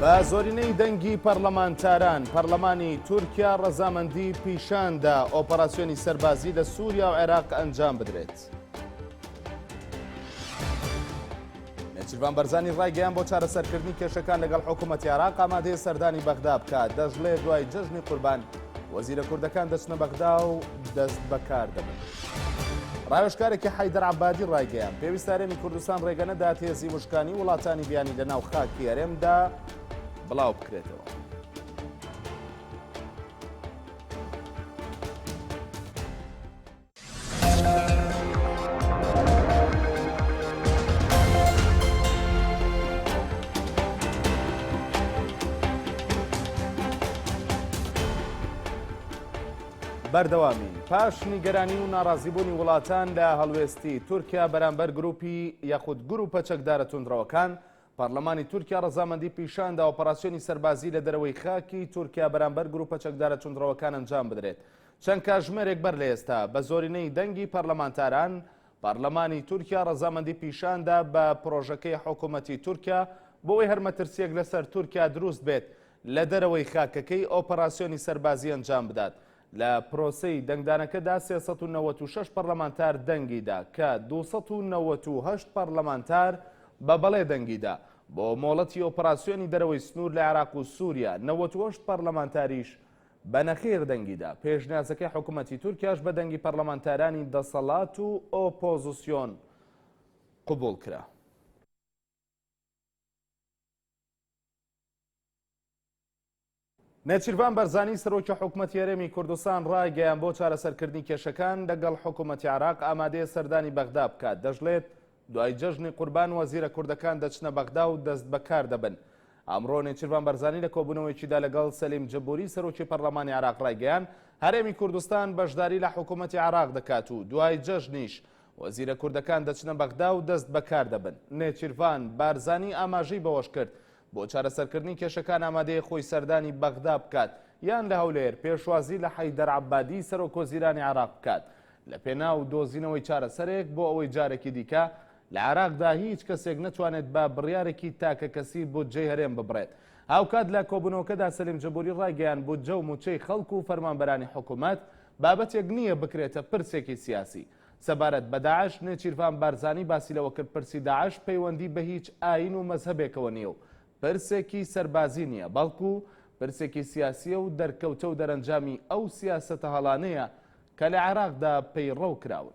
بە زۆرینەی دەنگی پەرلەمانتاران پەرلەمانی تورکیا ڕەزامەندی پیشاندا ئۆپەراسیۆنی سەربازی لە سووریا و عێراق ئەنجام بدرێت. نێچیروان بەرزانی ڕایگەیان بۆ چارەسەرکردنی کێشەکان لەگەڵ حکوومەتی عێراق ئامادەیە سەردانی بەغدا بکات. دەژڵێ دوای جەژنی قوربان وەزیرە کوردەکان دەچنە بەغدا و دەست بەکار دەبن. ڕاوێژکارێکی حەیدەر عەبادی ڕایگەیان پێویستە هەرێمی کوردستان ڕێگە نەدات هێزی وشکانی وڵاتانی بیانی لەناو خاکی هەرێمدا بڵاو بکرێتەوە. بەردەوامین پاش نیگەرانی و ناڕازیبوونی وڵاتان لە هەڵوێستی تورکیا بەرامبەر گروپی یاخود گروپە چەکدارە توندڕەوەکان پەرلەمانی تورکیا ڕەزامەندی پیشاندا ئۆپەراسیۆنی سەربازی لە دەرەوەی خاکی تورکیا بەرامبەر گروپە چەکدارە توندڕەوەکان ئەنجام بدرێت. چەند کاتژمێرێک بەر لە ئێستا بە زۆرینەی دەنگی پەرلەمانتاران پەرلەمانی تورکیا ڕەزامەندی پیشاندا بە پرۆژەکەی حکوومەتی تورکیا بۆەوەی هەرمەترسیەک لەسەر تورکیا دروست بێت لە دەرەوەی خاکەکەی ئۆپەراسیۆنی سەربازی ئەنجام بدات. لە پرۆسەی دەنگدانەکەدا 396 پەرلەمانتار دەنگیدا کە 298 پەرلەمانتار بە بەڵێ دەنگیدا بۆ مۆڵەتی ئۆپەراسیۆنی دەرەوەی سنوور لە عێراق و سووریا 98 پەرلەمانتاریش بە نەخێر دەنگیدا. پێشنیازەکەی حکوومەتی تورکیاش بە دەنگی پەرلەمانتارانی دەسەڵات و ئۆپۆزیسیۆن قبوڵ کرا. نێچیروان بەرزانی سەرۆکی حکوومەتی هەرێمی کوردستان ڕایگەیان بۆ چارەسەرکردنی کێشەکان لەگەڵ حکوومەتی عێراق ئامادەیە سەردانی بەغدا بکات. دەژڵێت دوای جەژنی قوربان وەزیرە کوردەکان دەچنە بەغدا و دەست بەکار دەبن. ئەمڕۆ نێچیروان بەرزانی لە کۆبوونەوەیکیدا لەگەڵ سەلیم جەبوری سەرۆکی پەرلەمانی عێراق ڕایگەیان هەرێمی کوردستان بەشداری لە حکوومەتی عێراق دەکات و دوای جەژنیش وەزیرە کوردەکان دەچنە بەغدا و دەست بەکار دەبن. نێچیروان بارزانی ئاماژەی بەوەش کرد بۆ چارەسەرکردنی کێشەکان ئامادەیە خۆی سەردانی بەغدا بکات یان لە هەولێر پێشوازی لە حەیدەر عەبادی سەرۆکوەزیرانی عێراق بکات لە پێناو دۆزینەوەی چارەسەرێک بۆ ئەوەی جارێکی دیکە لە عێراقدا هیچ کەسێک نەتوانێت بە بڕیارێکی تاکە کەسی بودجەی هەرێم ببڕێت. هاوکات لە کۆبوونەوەکەدا سەلیم جەبوری ڕایگەیان بودجە و موچەی خەڵک و فەرمانبەرانی حکوومەت بابەتێک نییە بکرێتە پرسێکی سیاسی. سەبارەت بە داعش نێچیروان بارزانی باسی لەوە کرد پرسی داعش پەیوەندی بە هیچ ئاین و مەزهەبێکەوە نییە و پرسێکی سەربازی نییە بەڵکو پرسێکی سیاسیە و دەرکەوتە و دەرەنجامی ئەو سیاسەتە هەڵانەیە کە لە عێراقدا پەیڕەو کراون.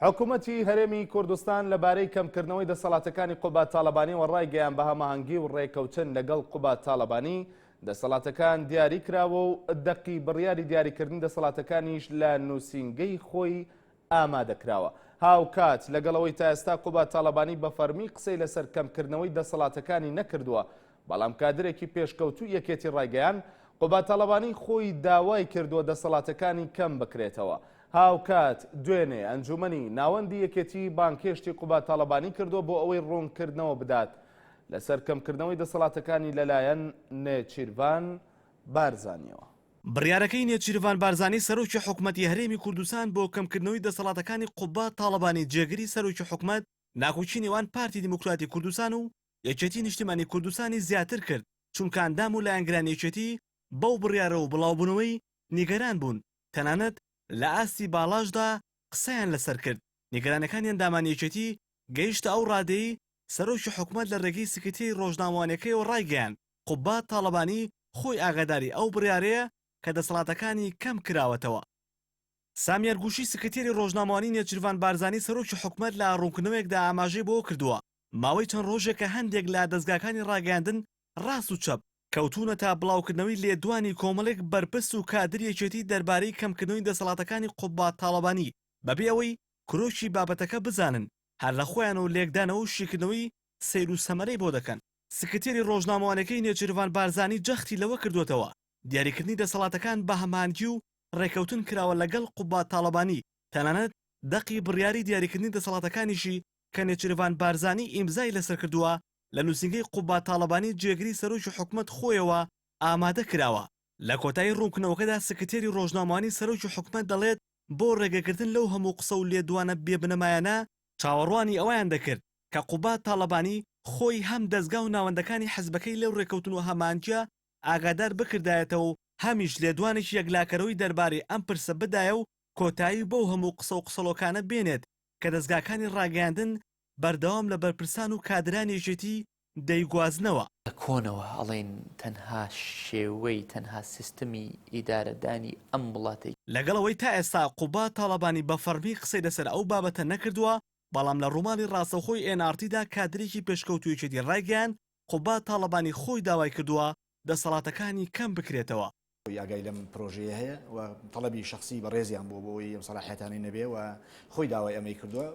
حکوومەتی هەرێمی کوردستان لەبارەی کەمکردنەوەی دەسەڵاتەکانی قوبات تاڵەبانی و ڕایگەیان بە هەماهەنگی و ڕێکەوتن لەگەڵ قوبات تاڵەبانی دەسەڵاتەکان دیاری کراوە و دەقی بڕیاری دیاریکردنی دەسەڵاتەکانیش لە نووسینگەی خۆی ئامادەکراوە. هاوکات لەگەڵەوەی تا ئێستا قوبات تاڵەبانی بە فەرمی قسەی لەسەر کەمکردنەوەی دەسەڵاتەکانی نەکردووە، بەڵام کادرێکی پێشکەوتو یەکێتی ڕایگەیان قوبات تاڵەبانی خۆی داوای کردووە دەسەڵاتەکانی کەم بکرێتەوە. هاوکات دوێنێ ئەنجومەنی ناوەندی یەکێتی بانکێشتی قوبات تاڵەبانی کردووە بۆ ئەوەی ڕوونکردنەوە بدات لەسەر کەمکردنەوەی دەسەڵاتەکانی لەلایەن نێچیروان بارزانیەوە. بڕیارەکەی نێچیروان بارزانی سەرۆکی حکوومەتی هەرێمی کوردستان بۆ کەمکردنەوەی دەسەڵاتەکانی قوبات تاڵەبانی جێگری سەرۆکی حکوومەت ناکۆچی نێوان پارتی دیموکراتی کوردستان و یەکێتی نیشتیمانی کوردستانی زیاتر کرد، چونکە ئەندام و لایەنگرانی یەکێتی بەو بڕیارە و بڵاوبوونەوەی نیگەران بوون، تەنانەت لە ئاستی باڵاشدا قسەیان لەسەر کرد. نیگەرانەکانی ئەندامانی یەکێتی گەیشتە ئەو ڕادەی سەرۆکی حکوومەت لە ڕێگەی سکرتێری ڕۆژنامەوانیەکەیەوە ڕایگەیان قوبات تاڵەبانی خۆی ئاگاداری ئەو بڕیارەیە کە دەسەڵاتەکانی کەم کراوەتەوە. سامیار گوشی سکرتێری ڕۆژنامەوانی نێچیروان بارزانی سەرۆکی حکوومەت لە ڕوونکردنەوەیەکدا ئاماژەی بۆ کردووە ماوەی چەند ڕۆژێکە هەندێک لە دەستگاکانی ڕاگەاندن ڕاست و چەپ کەوتونە تا بڵاوکردنەوەی لێدوانی کۆمەڵێک بەرپرس و کادر یەکێتی دەربارەی کەمکردنەوەی دەسەڵاتەکانی قوبات تاڵەبانی بەبێ ئەوەی کرۆکی بابەتەکە بزانن، هەر لە خۆیان و لێکدانەوە و شیکردنەوەی سیر و سەمەرەی بۆ دەکەن. سکرتێری ڕۆژنامەوانیەکەی نێچیروان بارزانی جەختی لەوە کردوێتەوە دیاریکردنی دەسەڵاتەکان بە هەمانگی و ڕێکەوتن کراوە لەگەڵ قوبات تاڵەبانی، تەنانەت دەقی بڕیاری دیاریکردنی دەسەڵاتەکانیشی کە نێچیروان بارزانی ئیمزای لەسەر کردووە لە نووسینگەی قوبات تاڵەبانی جێگری سەرۆکی حکوومەت خۆیەوە ئامادە کراوە. لە کۆتایی ڕوونکردنەوەکەدا سکرتێری ڕۆژنامەوانی سەرۆکی حکوومەت دەڵێت بۆ ڕێگەکردن لەو هەموو قسە و لێدوانە بێبنەمایانە چاوەڕوانی ئەویان دەکرد کە قوبات تاڵەبانی خۆی هەم دەستگا و ناوەندەکانی حەزبەکەی لەو ڕێکەوتن و هەمانجە ئاگادار بکردایەتەوە و هەمیش لێدوانێکی یەکلاکەرەوەی دەربارەی ئەم پرسە بدایە و کۆتایی بەو هەموو قسە و قسەڵۆکانە بێنێت کە دەستگاکانی ڕاگەاندن بەردەوام لە بەرپرسان و کادرانێژێتی دەیگوازنەوە. کۆنەوە ئەڵێن تەنها شێوەی تەنها سیستمی ئیدارەدانی ئەم وڵاتی لەگەڵەوەی تا ئێستا قوبات تاڵەبانی بە فەرمی قسەی لەسەر ئەو بابەتە نەکردووە، بەڵام لە ڕووماڵی ڕاستەوخۆی NRTدا کادرێکی پێشکەوتوویەکێتی ڕایگەیان قوبات تاڵەبانی خۆی داوای کردووە دەسەڵاتەکانی کەم بکرێتەوە. یاگای لەم پرۆژەیە هەیە و تەڵەبی شخصی بە ڕێزیان بۆ بۆی ئەم سەلاحیەتانی نەبێ و خۆی داوای ئەمەی کردووە.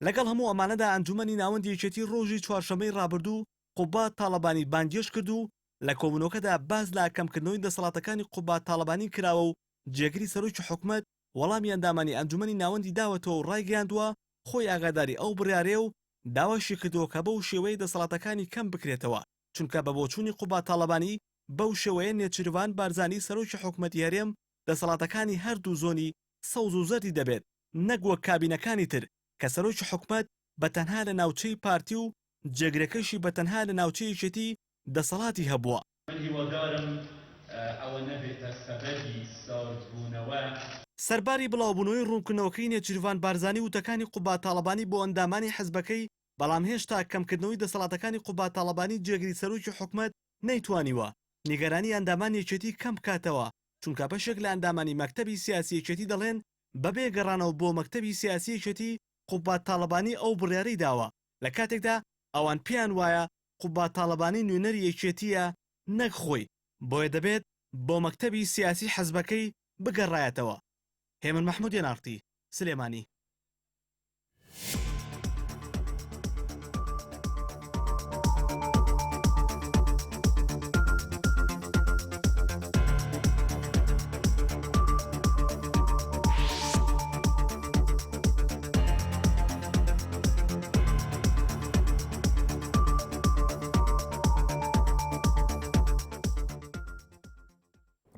لەگەڵ هەموو ئەمانەدا ئەنجومەنی ناوەندی یەکێتی ڕۆژی چوارشەمەی ڕابردوو قوبات تاڵەبانی بانگێش کرد و لە کۆبوونەوەکەدا باز لە کەمکردنەوەی دەسەڵاتەکانی قوبات تاڵەبانی کراوە و جێگری سەرۆکی حکومەت وەڵامی ئەندامانی ئەنجومەنی ناوەندی داوەتەوە و ڕایگەیاندووە خۆی ئاگاداری ئەو بڕیارەیە و داواشی کردەوە کە بەو شێوەیە دەسەڵاتەکانی کەم بکرێتەوە، چونکە بە بۆچوونی قوبات تاڵەبانی بەو شێوەیە نێچیروان بارزانی سەرۆکی حکومەتی هەرێم دەسەڵاتەکانی هەردوو زۆنی سەوز و زەردی دەبێت نەک وەک کابینەکانی تر کە سەرۆکی حکومەت بەتەنها لە ناوچەی پارتی و جێگرەکەشی بەتەنها لە ناوچەی یەکێتی دەسەڵاتی هەبووە. هیوادارم ئەوە نەبێتە سەبەبی ساردبوونەوە. سەرباری بڵاوبوونەوەی ڕوونکردنەوەکەی نێچیروان بارزانی وتەکانی قوبات تاڵەبانی بۆ ئەندامانی حەزبەکەی، بەڵام هێشتا کەمکردنەوەی دەسەڵاتەکانی قوبات تاڵەبانی جێگری سەرۆکی حکومەت نەیتوانیوە نیگەرانی ئەندامانی یەکێتی کەم بکاتەوە، چونکە بەشێک لە ئەندامانی مەکتەبی سیاسی یەکێتی دەڵێن بەبێ گەڕانەوە بۆ مەکتەبی سیاسی یەکێتی قوبات تاڵەبانی ئەو بڕیارەی داوە لە کاتێکدا ئەوان پێیان وایە قوبات تاڵەبانی نوێنەری یەکێتیە نەک خۆی، بۆیە دەبێت بۆ مەکتەبی سیاسی حەزبەکەی بگەڕایەتەوە. هێمن مەحموود NRT سلێمانی.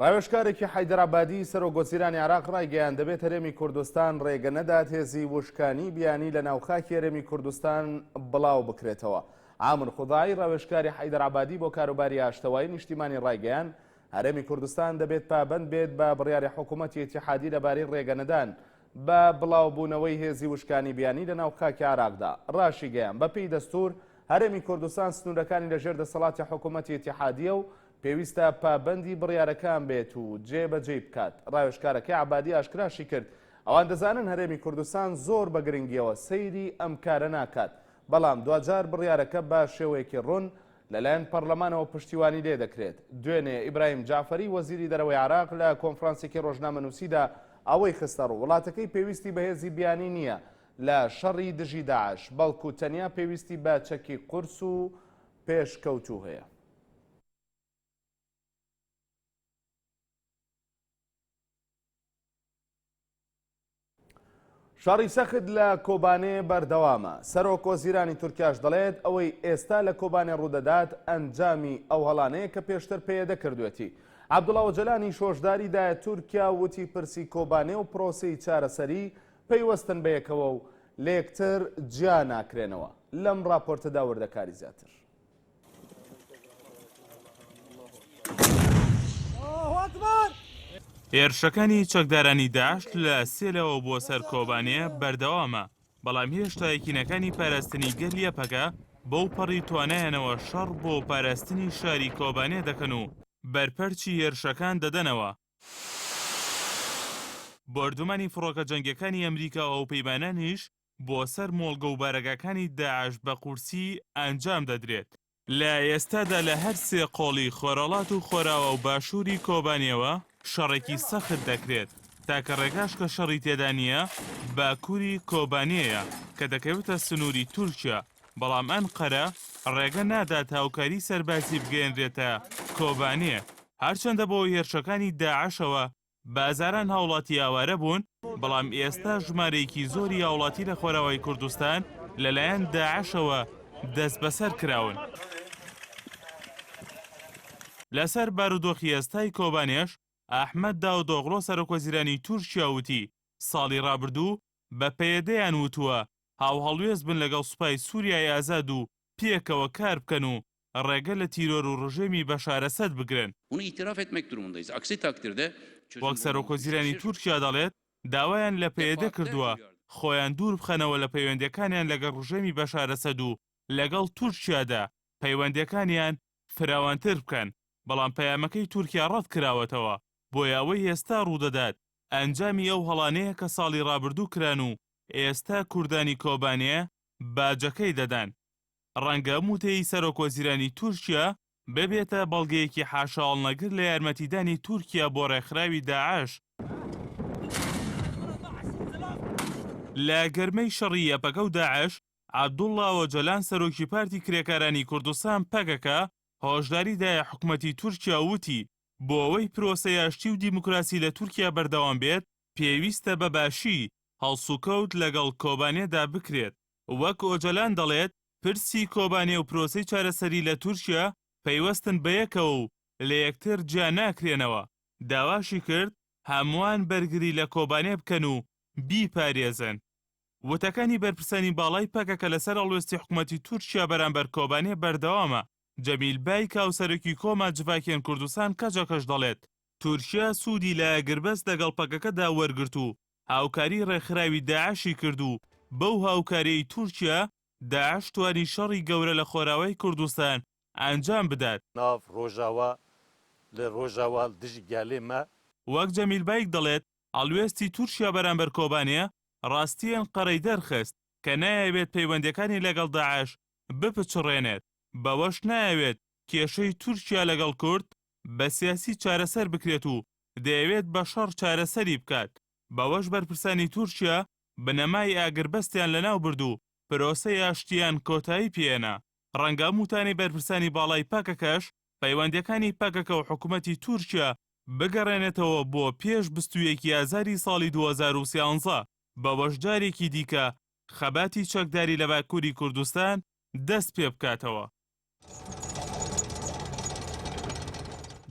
ڕاوێژکارێکی حەیدەرابادی سەرۆکۆچیرانی عێراق ڕایگەیان دەبێت هەرێمی کوردستان ڕێگە نەدات هێزی وشکانی بیانی لە ناوخاکی هەرێمی کوردستان بڵاو بکرێتەوە. عامر خودایی ڕاوێژکاری حەیدەرابادی بۆ کاروباری ئاشتەوایی نیشتیمانی ڕایگەیان هەرێمی کوردستان دەبێت پابەند بێت بە بڕیاری حکوومەتی ئیتیحادی لەبارەی ڕێگەنەدان بە بڵاوبوونەوەی هێزی وشکانی بیانی لە ناوخاکی عێراقدا. ڕاشی گەیان بەپێی دەستور هەرێمی کوردستان سنوورەکانی لەژێر دەسەڵاتی حکوومەتی ئیتیحادیە و پێویستە پابەندی بڕیارەکان بێت و جێبەجێ بکات. ڕاوێژکارەکەی عەبادی ئاشکراشی کرد ئەوان دەزانن هەرێمی کوردستان زۆر بە گرنگیەوە سەیری ئەم کارە ناکات، بەڵام دوجار بڕیارەکە بە شێوەیەکی ڕوون لەلایەن پەرلەمانەوە پشتیوانی لێ دەکرێت. دوێنێ ئیبراهیم جعفەری وەزیری دەرەوەی عێراق لە کۆنفرانسێکی ڕۆژنامەنووسیدا ئەوەی خستە ڕوو وڵاتەکەی پێویستی بە هێزی بیانی نییە لە شەڕی دژی داعش، بەڵکو تەنیا پێویستی بە چەکی قورس و پێشکەوتوو هەیە. شەڕی سەخت لە کۆبانێ بەردەوامە. سەرۆک وەزیرانی تورکیاش دەڵێت ئەوەی ئێستا لە کۆبانێ ڕوودەدات ئەنجامی ئەو هەڵانەیە کە پێشتر پێیەدە کردوێتی. عەبدوڵڵا ئۆجەلانی شۆژداریدایە تورکیا وتی پرسی کۆبانێ و پرۆسەی چارەسەری پەیوەستن بە یەکەوە و لە یەکتر جیا ناکرێنەوە. لەم راپۆرتەدا وردەکاری زیاتر. هێرشەکانی چەکدارانی داعش لە سێلەوە بۆ سەر کۆبانێ بەردەوامە، بەڵام هێشتا یەکینەکانی پاراستنی گەلیەپەکە بەو پەڕی توانایەنەوە شەڕ بۆ پاراستنی شاری کۆبانێ دەکەن و بەرپەرچی هێرشەکان دەدەنەوە. بەردومانی فڕۆکە جەنگەکانی ئەمریکا و پەیمانانیش بۆ سەر مۆڵگە و بارەگاکانی داعش بە قورسی ئەنجام دەدرێت. لە ئێستادا لە هەر سێ قۆڵی خۆرەڵات و خۆراوە و باشووری کۆبانیەوە شەڕێکی سەخت دەکرێت تاکە ڕێگاش کە شەڕی تێدا نییە باکووری کۆبانیەیە کە دەکەوێتە سنووری تورکیا، بەڵام ئەنقەرە ڕێگە نادات هاوکاری سەربازی بگەێنرێتە کۆبانێ. هەرچەندە بۆ هێرشەکانی داعشەوە بازاران هاوڵاتی ئاوارە بوون، بەڵام ئێستا ژمارەیەکی زۆری هاوڵاتی لە خۆراوەی کوردستان لەلایەن داعشەوە دەست بەسەر کراون. لەسەر بارودۆخی ئێستای کۆبانێش ئەحمەد داودۆغڵۆ سەرۆکوەزیرانی تورکیا وتی ساڵی ڕابردوو بە پەیەدەیان وتووە هاوهەڵوێز بن لەگەڵ سوپای سووریای ئازاد و پێکەوە کار بکەن و ڕێگە لە تیرۆر و ڕژێمی بەشار ئەسەد بگرن. Bunu itiraf etmek durumundayız. Aksi takdirde وەک سەرۆکۆزیرانی تورکیا دەڵێت داوایان لە پەیەدە کردووە خۆیان دوور بخەنەوە لە پەیوەندیەکانیان لەگەڵ ڕژێمی بەشار ئەسەد و لەگەڵ تورکیادا پەیوەندیەکانیان فراوانتر بکەن، بەڵام پەیامەکەی تورکیا ڕەت کراوەتەوە بۆی ئەوەی ئێستا ڕوودەدات ئەنجامی ئەو هەڵانەیە کە ساڵی ڕابردوو کران و ئێستا کوردانی کۆبانیە باجەکەی دەدان. ڕەنگە موتەی سەرۆکۆزیرانی تورکیا ببێتە بەڵگەیەکی حاشاڵ نەگر لە یارمەتیدانی تورکیا بۆ ڕێکخراوی داعش. لە گەرمەی شەڕی یەپەکە و داعش عەبدوڵڵا ئۆجەلان سەرۆکی پارتی کرێکارانی کوردستان پەکەکە هۆشداریدایە حکومەتی تورکیا وتی بۆ ئەوەی پرۆسەی ئاشتی و دیموکراسی لە تورکیا بەردەوام بێت پێویستە بەباشی هەڵسوکەوت لەگەڵ کۆبانێدا بکرێت. وەک ئۆجەلان دەڵێت پرسی کۆبانێ و پرۆسەی چارەسەری لە تورکیا پەیوەستن بەیەکەوە و لە یەکتر جیا ناکرێنەوە. داواشی کرد هەمووان بەرگری لە کۆبانێ بکەن و بیپارێزن. وتەکانی بەرپرسانی باڵای پەکەکە لەسەر ئەڵوێستی حکومەتی تورکیا بەرامبەر کۆبانێ بەردەوامە. جەمیل بای کاوسەرێکی کۆما جڤاکێن کوردستان کەجەکەش دەڵێت تورکیا سوودی لە ئاگربەست لەگەڵ پەکەکەدا وەرگرت و هاوکاری ڕێکخراوی داعشی کرد و بەو هاوکاریەی تورکیا داعش توانی شەڕی گەورە لە خۆراوەی کوردستان ئەنجام بدات. ناو ڕۆژاوا لە ڕۆژاوا دژی گالێ مە وەک جەمیل بایک دەڵێت ئەڵوێستی تورکیا بەرامبەر کۆبانێ ڕاستیان قەڕەی دەرخست کە نایەوێت پەیوەندەکانی لەگەڵ داعش بپچڕێنێت. بەوەش نایەوێت کێشەی تورکیا لەگەڵ کورد بە سیاسی چارەسەر بکرێت و دەیەوێت بە شەڕ چارەسەری بکات. بەوەش بەرپرسانی تورکیا بنەمای ئاگربەستیان لەناو برد و پرۆسەی ئاشتیان کۆتایی پێێنا. ڕەنگە موتانی بەرپرسانی باڵای پەکەکەش پەیوەندەکانی پەکەکە و حکوومەتی تورکیا بگەڕێنێتەوە بۆ پێش 21 ئازاری ساڵی 2013. بەوەش جارێکی دیکە خەباتی چەکداری لە باکووری کوردستان دەست پێ بکاتەوە.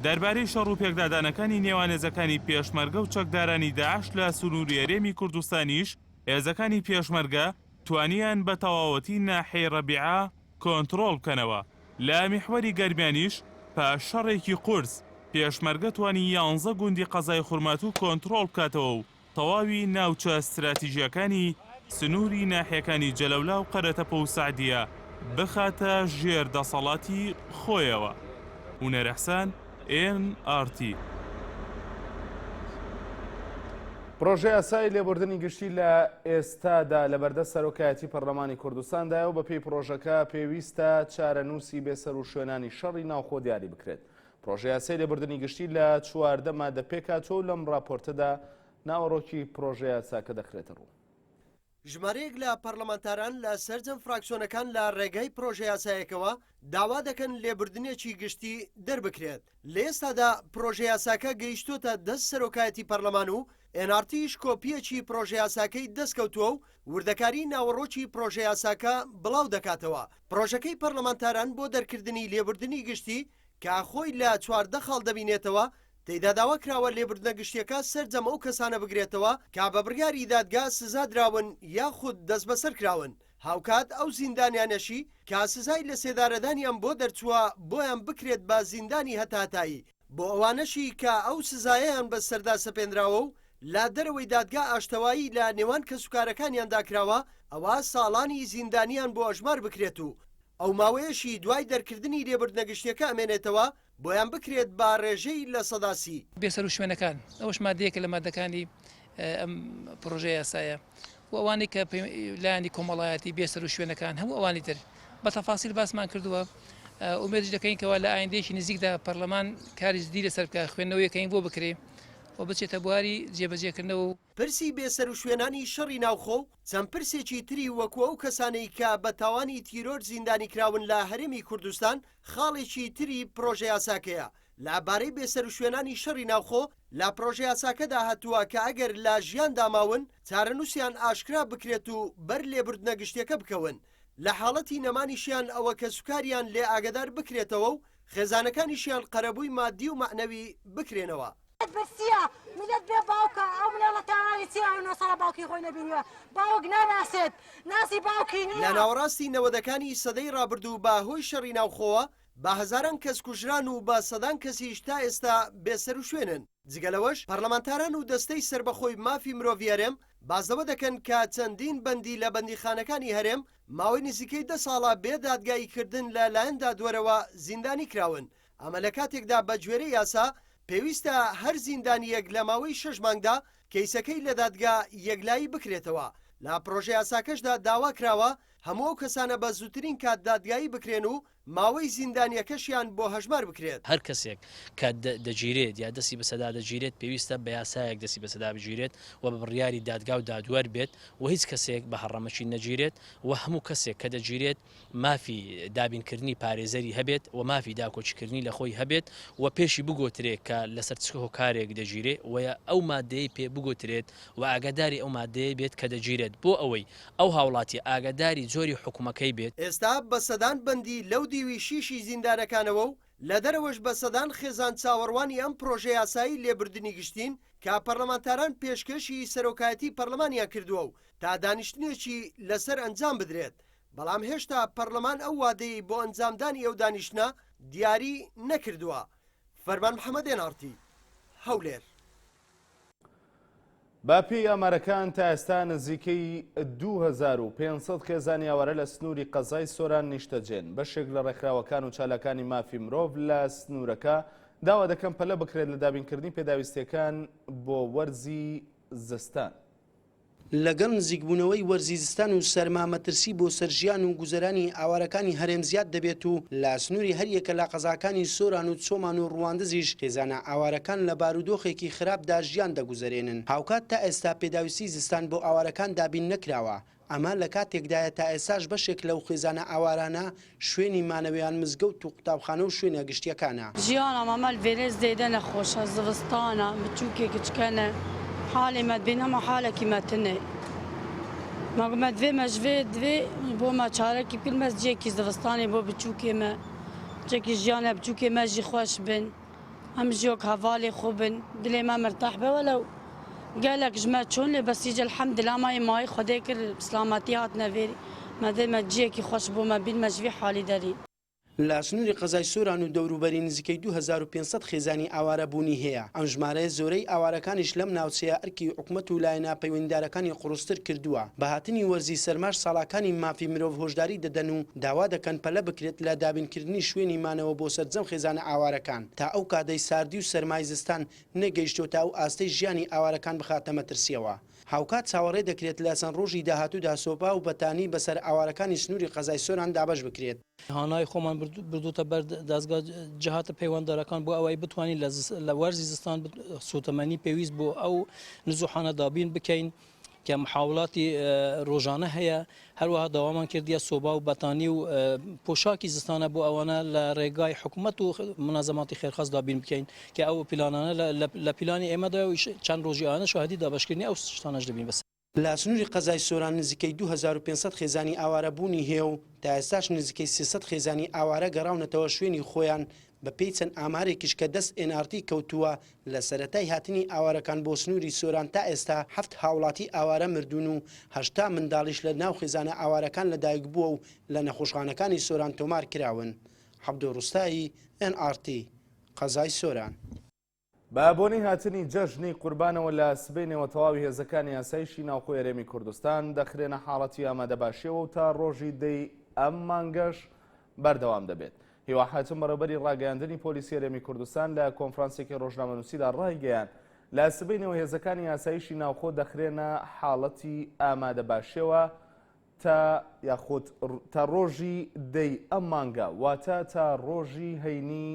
دەربارەی شەڕ و پێکدادانەکانی نێوانێزەکانی پێشمەرگە و چەکدارانی داعش لە سنووری هەرێمی کوردستانیش هێزەکانی پێشمەرگە توانیان بە تەواوەتی ناحیەی ڕەبیعا کۆنتڕۆڵ بکەنەوە. لە میحوەری گەرمیانیش پاش شەڕێکی قورس پێشمەرگە توانی 11 گوندی قەزای خورماتوو کۆنتڕۆڵ بکاتەوە و تەواوی ناوچە استراتیژیەکانی سنووری ناحیەکانی جەلەولا و قەرەتەپە و سعدیە بخاتە ژێر دەسەڵاتی خۆیەوە. هونەر ئەحسان NRT. پرۆژەی یاسای لێبوردنی گشتی لە ئێستادا لە بەردەست سەرۆکایەتی پەرلەمانی کوردستاندایە و بەپێی پرۆژەکە پێویستە چارەنووسی بێسەر و شوێنانی شەڕی ناوخۆ دیاری بکرێت. پرۆژەی یاسای لێبوردنی گشتی لە 14 مادە پێکاتۆ و لەم راپۆرتەدا ناوەڕۆکی پرۆژەی یاساکە دەخرێتە ڕوو. ژمارەیەک لە پەرلەمانتاران لە سەرجەم فراکسیۆنەکان لە ڕێگەی پرۆژەی یاسایەکەوە داوا دەکەن لێبوردنێکی گشتی دەربکرێت. لە ئێستادا پرۆژەی یاساکە گەیشتۆتە دەست سەرۆکایەتی پەرلەمان و NRTیش کۆپیەکی پرۆژەی یاساکەی دەستکەوتووە و وردەکاری ناوەڕۆکی پرۆژەی یاساکە بڵاو دەکاتەوە. پرۆژەکەی پەرلەمانتاران بۆ دەرکردنی لێبوردنی گشتی کە خۆی لە 14 خاڵ دەبینێتەوە تێیدا داوا کراوە لێبوردنە گشتیەکە سەرجەم ئەو کەسانە بگرێتەوە کە بە بڕیاری دادگا سزا دراون یاخود دەست بەسەر کراون. هاوکات ئەو زیندانیانەشی کە سزای لە سێدارەدانیان بۆ دەرچووە بۆیان بکرێت بە زیندانی هەتاتایی. بۆ ئەوانەشی کە ئەو سزایەیان بە سەردا سەپێنراوە و لا دەرەوەی دادگا ئاشتەوایی لە نێوان کەسوکارەکانیاندا کراوە ئەوە ساڵانی زیندانیان بۆ ئەژمار بکرێت و ئەو ماوەیەشی دوای دەرکردنی لێبوردنە گشتیەکە ئەمێنێتەوە بۆیان بکرێت با ڕێژەی لە سەداسی بێسەر و شوێنەکان. ئەوش مادەیەکە لە مادەکانی ئەم پرۆژەی یاسایە و ئەوانەی کە لایانی کۆمەڵایەتی بێسەر و شوێنەکان هەموو ئەوانی تر بە تەفاسیل باسمان کردووە. ئومێدش دەکەینکەوە لە ئایندەیەکی نزیکدا پەرلەمان کاری جدی لەسەر بکە خوێندنەوەیەکەین بۆ بکرێ و بچێتە بواری جێبەجێکردنەوە و پرسی بێسەر و شوێنانی شەڕی ناوخۆ چەند پرسێکی تری وەکو ئەو کەسانەی کە بە تاوانی تیرۆر زیندانی کراون لە هەرێمی کوردستان خاڵێکی تری پرۆژەی یاساکەیە. لەبارەی بێسەر و شوێنانی شەڕی ناوخۆ لە پرۆژەی یاساکەدا هەتووە کە ئەگەر لە ژیان داماون چارەنووسیان ئاشکرا بکرێت و بەر لێبوردنە گشتیەکە بکەون. لە حاڵەتی نەمانیشیان ئەوە کە سوکاریان لێ ئاگدار بکرێتەوە و خێزانەکانیشیان قەرەبووی مادی و معنەوی بکرێنەوە. برسیە میلەت بێ باوکە ئەو منێڵەتانانی چی ئەو ساڵ باوکی خۆی نەبینیوە باوک ناناسێت ناسی باوکی نییە. لە ناوەڕاستی نەوەدەکانی سەدەی ڕابردوو بە هۆی شەڕی ناوخۆوە بە هەزاران کەس کوژران و بە سەدان کەسیش تا ئێستا بێسەر و شوێنن. جگەلەوەش پەرلەمانتاران و دەستەی سربەخۆی مافی مرۆڤ هەرێم بازەوە دەکەن کە چەندین بەندی لە بەندیخانەکانی هەرێم ماوەی نزیکەی 10 ساڵە بێ دادگاییکردن لەلایەن دادوەرەوە زیندانی کراون. ئەمە لە کاتێکدا بە گوێرەی یاسا پێویستە هەر زیندانیەک لە ماوەی 6 مانگدا کەیسەکەی لە دادگا یەکلایی بکرێتەوە. لە پرۆژە یاساکەشدا داوا کراوە هەموو ئەو کەسانە بە زووترین کات دادگایی بکرێن و ماوەی زیندانیەکەشیان بۆ هەژمار بکرێت. هەر کەسێک کە دەگیرێت یا دەستی بەسەدا دەگیرێت پێویستە بە یاسایەک دەستی بەسەدا بگیرێت و بە بڕیاری دادگا و دادوەر بێت و هیچ کەسێک بە هەڕەمەچی نەگیرێت و هەموو کەسێک کە دەگیرێت مافی دابینکردنی پارێزەری هەبێت و مافی داکۆچکردنی لە خۆی هەبێت و پێشی بگۆترێت کە لەسەر چ هۆکارێک دەگیرێت و ئەو مادەی پێ بگۆترێت و ئاگاداری ئەو مادەیە بێت کە دەگیرێت بۆ ئەوەی ئەو هاوڵاتی ئاگاداری جۆری حکوومەکەی بێت. ئێستا بە سەدان بەندی لەو دیوی شیشی زیندانەکانەوە و لە دەرەوەش بە سەدان خێزان چاوەڕوانی ئەم پرۆژە یاسایی لێبردننی گشتین کە پەرلەمانتاران پێشکەشی سەرۆکایەتی پەرلەمانیان کردووە و تا دانیشتنێکی لەسەر ئەنجام بدرێت. بەڵام هێشتا پەرلەمان ئەو وادەی بۆ ئەنجامدانی ئەو دانیشتە دیاری نەکردووە. فەرمان محەممەد ئێنارتی هەولێر. باپی ئەمەرەکان تا ئێستا نزیکەی 2500 خێزانی ئاوارە لە سنووری قەزای سۆران نیشتەجێن. بەشێک لە ڕێکخراوەکان و چالەکانی مافی مرۆڤ لە سنوورەکە داوا دەکەن پەلە بکرێت لە دابینکردنی پێداویستیەکان بۆ وەرزی زستان. لەگەڵ نزیکبوونەوەی وەرزی زستان و سەرمامەترسی بۆ سەرژیان و گوزەرانی ئاوارەکانی هەرێم زیاد دەبێت و لە سنووری هەریەکە لە قەزاکانی سۆران و چۆمان و ڕواندزیش خێزانە ئاوارەکان لە بارودۆخێکی خراپدا ژیان دەگوزارێنن. هاوکات تا ئێستا پێداویستی زستان بۆ ئاوارەکان دابین نەکراوە. ئەمە لە کاتێکدایە تا ئێساش بەشێک لەو خێزانە ئاوارانە شوێنی مانەوەیان مزگەوت و قوتابخانە و شوێنە گشتیەکانە. ژیانە مەمەل vêrez zêde nexweş e zivistana biçûkê kiçikene halê me dibîn hema halekî me tune. Me divê me ji vê divê bo me çarekî bikir me ciyekî zivistanê bo biçûkê me cekî jiyana biçûkê me jî xweş bin em jî yok hevalê xwe bin dilê me mirtah be welew gelek ji me çûn lê besîc elhemdillah mayê mayî Xwedê kir silametî hatine vêrî me dê me ciyekî xweş bû me bîn me ji vî halî derî. لە سنووری قەزای سۆران و دەوروبەری نزیکەی 2500 خێزانی ئاوارە بوونی هەیە. ئەم ژمارەیە زۆرەی ئاوارەکانیش لەم ناوچەیە ئەرکی حکوومەت و لایەنە پەیوەندیدارەکانی قوڕستر کردووە. بە هاتنی وەرزی سەرماش ساڵاکانی مافی مرۆڤ هۆشداری دەدەن و داوا دەکەن پەلە بکرێت لە دابینکردنی شوێنی مانەوە بۆ سەرجەم خێزانە ئاوارەکان تا ئەو کادەی ساردی و سەرمای زستان نەگەیشتۆ تا ئەو ئاستەی ژیانی ئاوارەکان بخاتە مەترسیەوە. هاوکات چاوەڕێ دەکرێت لە چەند ڕۆژی داهاتوودا سۆپا و بەتانی بەسەر ئاوارەکانی سنووری قەزای سۆران دابەش بکرێت. هانای خۆمان بردوتە بەر دەستگا جەهاتە پەیوەنددارەکان بۆ ئەوەی بتوانین لە وەرزی زستان سوتەمەنی پێویست بۆ ئەو نزوحانە دابین بکەین کە محاوڵاتی ڕۆژانە هەیە هەروەها داوامان کردیە سۆبا و بەتانی و پۆشاکی زستانە بۆ ئەوانە لە ڕێگای حکوومەت و منازەماتی خێرخواست دابین بکەین کە ئەو پلانانە لە پلانی ئێمەدا چەند ڕۆژیانە شاهدی دابشکردنی ئەو شتانەش دەبین بەس. لە سنووری قەزای سۆران نزیکەی 2500 خێزانی ئاوارە بوونی هەیە و تا ئێستاش نزیکەی 300 خێزانی ئاوارە گەڕاونەتەوە شوێنی خۆیان بە پێی چەند ئامارێکیش کە دەست NRT کەوتووە لە سەرەتای هاتنی ئاوارەکان بۆ سنووری سۆران تا ئێستا 7 هاوڵاتی ئاوارە مردوون و 80 منداڵیش لە ناو خێزانە ئاوارەکان لەدایک بووە و لە نەخۆشخانەکانی سۆران تۆمار کراون. عەبدوڕستایی NRT قەزای سۆران. بابۆنی هاتنی جەژنی قوربانەوە لە سبەینەوە تەواوی هێزەکانی یاسایشی ناوخۆی هەرێمی کوردستان دەخرێنە حاڵەتی ئامادەباشیەوە و تا ڕۆژی دەی ئەم مانگەش بەردەوام دەبێت. هیواحاتم بەڕێوەبەری ڕاگەیاندنی پۆلیسی هەرێمی کوردستان لە کۆنفرانسێکی ڕۆژنامەنووسیدا ڕایگەیاند لە سبەینەوە هێزەکانی یاسایشی ناوخۆ دەخرێنە حاڵەتی ئامادەباشیەوە تا ڕۆژی دەی ئەم مانگە واتە تا ڕۆژی هەینی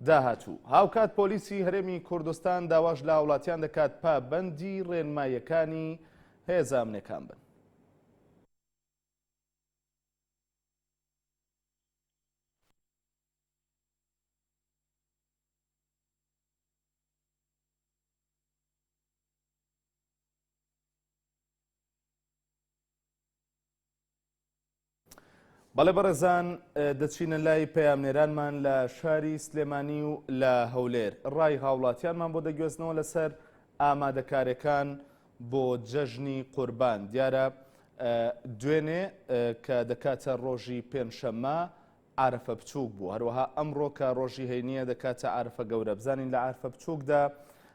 داهاتوو. هاوکات پۆلیسی هەرێمی کوردستان داواش لە وڵاتیان دەکات پابەندی ڕێنماییەکانی هێزە ئەمنیەکان بن. بەڵێ بەڕێزان دەچینە لای پەیامنێرانمان لە شاری سلێمانی و لە هەولێر ڕای هاوڵاتیانمان بۆ دەگوێزنەوە لەسەر ئامادەکاریەکان بۆ جەژنی قوربان دیارە دوێنێ کە دەکاتە ڕۆژی پێنجشەممە عارفە بچووک بوو هەروەها ئەمڕۆ کە ڕۆژی هەینیە دەکاتە عارفە گەورە بزانین لە عارفە بچووکدا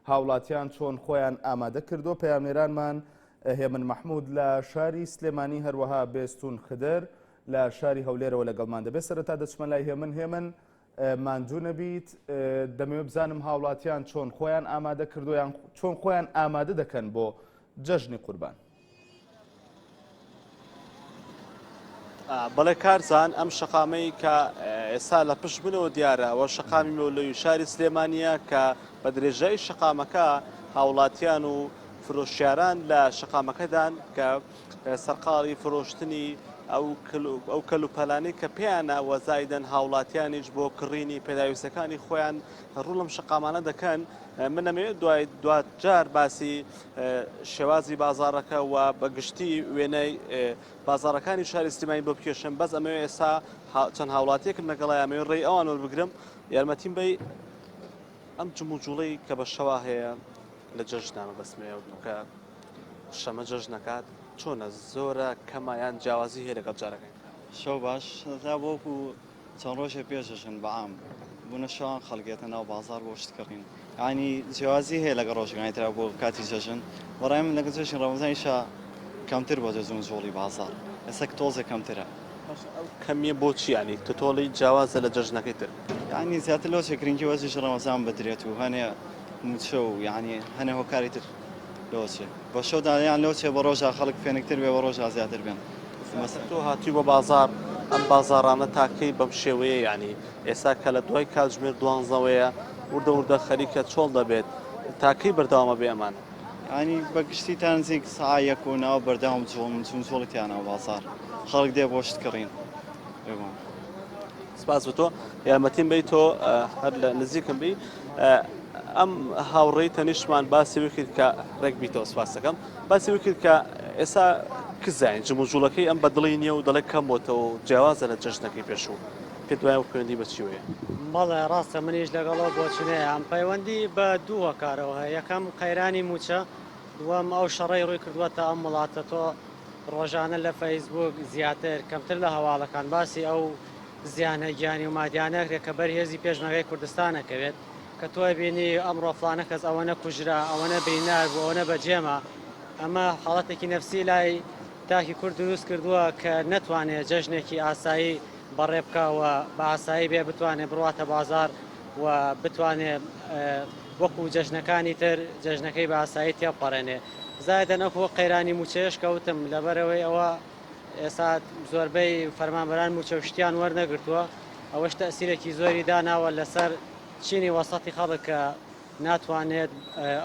هاوڵاتیان چۆن خۆیان ئامادە کردو پەیامنێرانمان هێمن مەحموود لە شاری سلێمانی هەروەها بێستون خدر لە شاری هەولێرەوە لەگەڵمان دەبێت سەرەتا دەچمە لای هێمن ماندوو نەبیت دەمەوێت بزانم هاوڵاتیان چۆن خۆیان ئامادە کردویان چۆن خۆیان ئامادە دەکەن بۆ جەژنی قوربان. بەڵێ کارزان ئەم شەقامەی کە ئێستا لە پشت بنەوە دیارە ئەوە شەقامی مەولەوی شاری سلێمانیە کە بە درێژایی شەقامەکە هاوڵاتیان و فرۆشیاران لە شەقامەکەدان کە سەرقاڵی فرۆشتنی ئەو کەلوپەلانەی کە پێیانە وەزایدەن هاوڵاتیانیش بۆ کڕینی پێداویستەکانی خۆیان ڕوو لەم شەقامانە دەکەن من ئەمەوێت دوجار باسی شێوازی بازارەکە و بەگشتی وێنەی بازارەکانی شاری سلێمانی بۆ بکێشم بەس ئەمەوێت ئێستا چەند هاوڵاتیەکم لەگەڵای ئەمەوێت ڕێی ئەوان وەربگرم یارمەتیم بەی ئەم جموجوڵەی کە بە شەوا هەیە لە جەژنامە بەسمەیە کە شەمە جەژ نەکات چۆنە زۆرە کەمایان جیاوازی هەیە لەگەڵ جارەکەی شەو باش تا بۆکو چەند ڕۆژێ پێشەشن بەعام بوونە شەوان خەڵکێتە ناو بازار بۆ شتکردین ینی جیاوازی هەیە لەگە ڕۆژەکانی ترا بۆ کاتی جەژن بەڕای من لەگە جەژن ڕەمەزانیشە کەمتر بۆ جەژنجۆڵی بازار ئێستا تۆزە کەمترە کەمیە بۆچی ینی تۆڵی جیاوازە لە جەژنەکەی تر ینی زیاتر لۆچێ گرنگی وەزیش ڕەمەزان بدرێت و هەنێ موچە و یعنی هەنێ هۆکاری تر لۆچێ بە شەودایان لۆچێ بە ڕۆژە خەڵک فێنکتر بێ بە ڕۆژە زیاتر بێن تۆ هاتی بۆ بازار ئەم بازارانە تاکەی بەم شێوەیە ینی ئێستا کە لە دوای کاتژمێر دوانزەوەیە وردە وردە خەریکە چۆڵ دەبێت تاکەی بەردەوامە بێ ئەمان ینی بەگشتی تا نزیک سعایەک و ناو بەردەوام چون چۆڵێتیانەوە بازار خەڵک دێ بۆ شتکڕین سپاس بە تۆ یارمەتیم بی تۆ هەر لە نزیکم بی ئەم هاوڕێی تەنیشتمان باسی وکرد کە ڕێک بیتەوە سپاس دەکەم باسی وکرد کە ئێستا کزانین جموجوڵەکەی ئەم بەدڵی نییە و دەڵێ کەم بۆتەوە جیاوازە لە جەژنەکەی پێشوو پێ دوای و پەیوەندی بە چیوەیە بەڵێ ڕاستە منیش لەگەڵەوە بۆچنەیە ئەم پەیوەندی بە دوو هۆکارەوە هەیە یەکەم قەیرانی موچە دووەم ئەو شەڕەی ڕووی کردووەتە ئەم وڵاتە تۆ ڕۆژانە لە فەیسبوک زیاتر کەمتر لە هەواڵەکان باسی ئەو زیانە گیانی و مادیانەکرێت کە بەرهێزی پێشمەرگەی کوردستانەکەوێت کە تۆی بینی ئەمڕۆ فلانە کەس ئەوەنە کوژرا ئەوەنە بینار بوو ئەوەنە بەجێمە ئەمە حاڵەتێکی نەفسی لای تاکی کورد دروست کردووە کە نەتوانێت جەژنێکی ئاسایی بەڕێ بکەوە بە ئاسایی بێ بتوانێت بڕاتە بازار و بتوانێت وەکو جەژنەکانی تر جەژنەکەی بە ئاسایی تێپەڕێنێ زایدە نەکوە قەیرانی موچەیەش کەوتم لەبەرەوەی ئەوە ئێستا زۆربەی فەرمانبەران موچە شتیان وەرنەگرتووە ئەوەش تەسیرێکی زۆری داناوە لەسەر چینی وەسەتی خەڵک ناتوانێت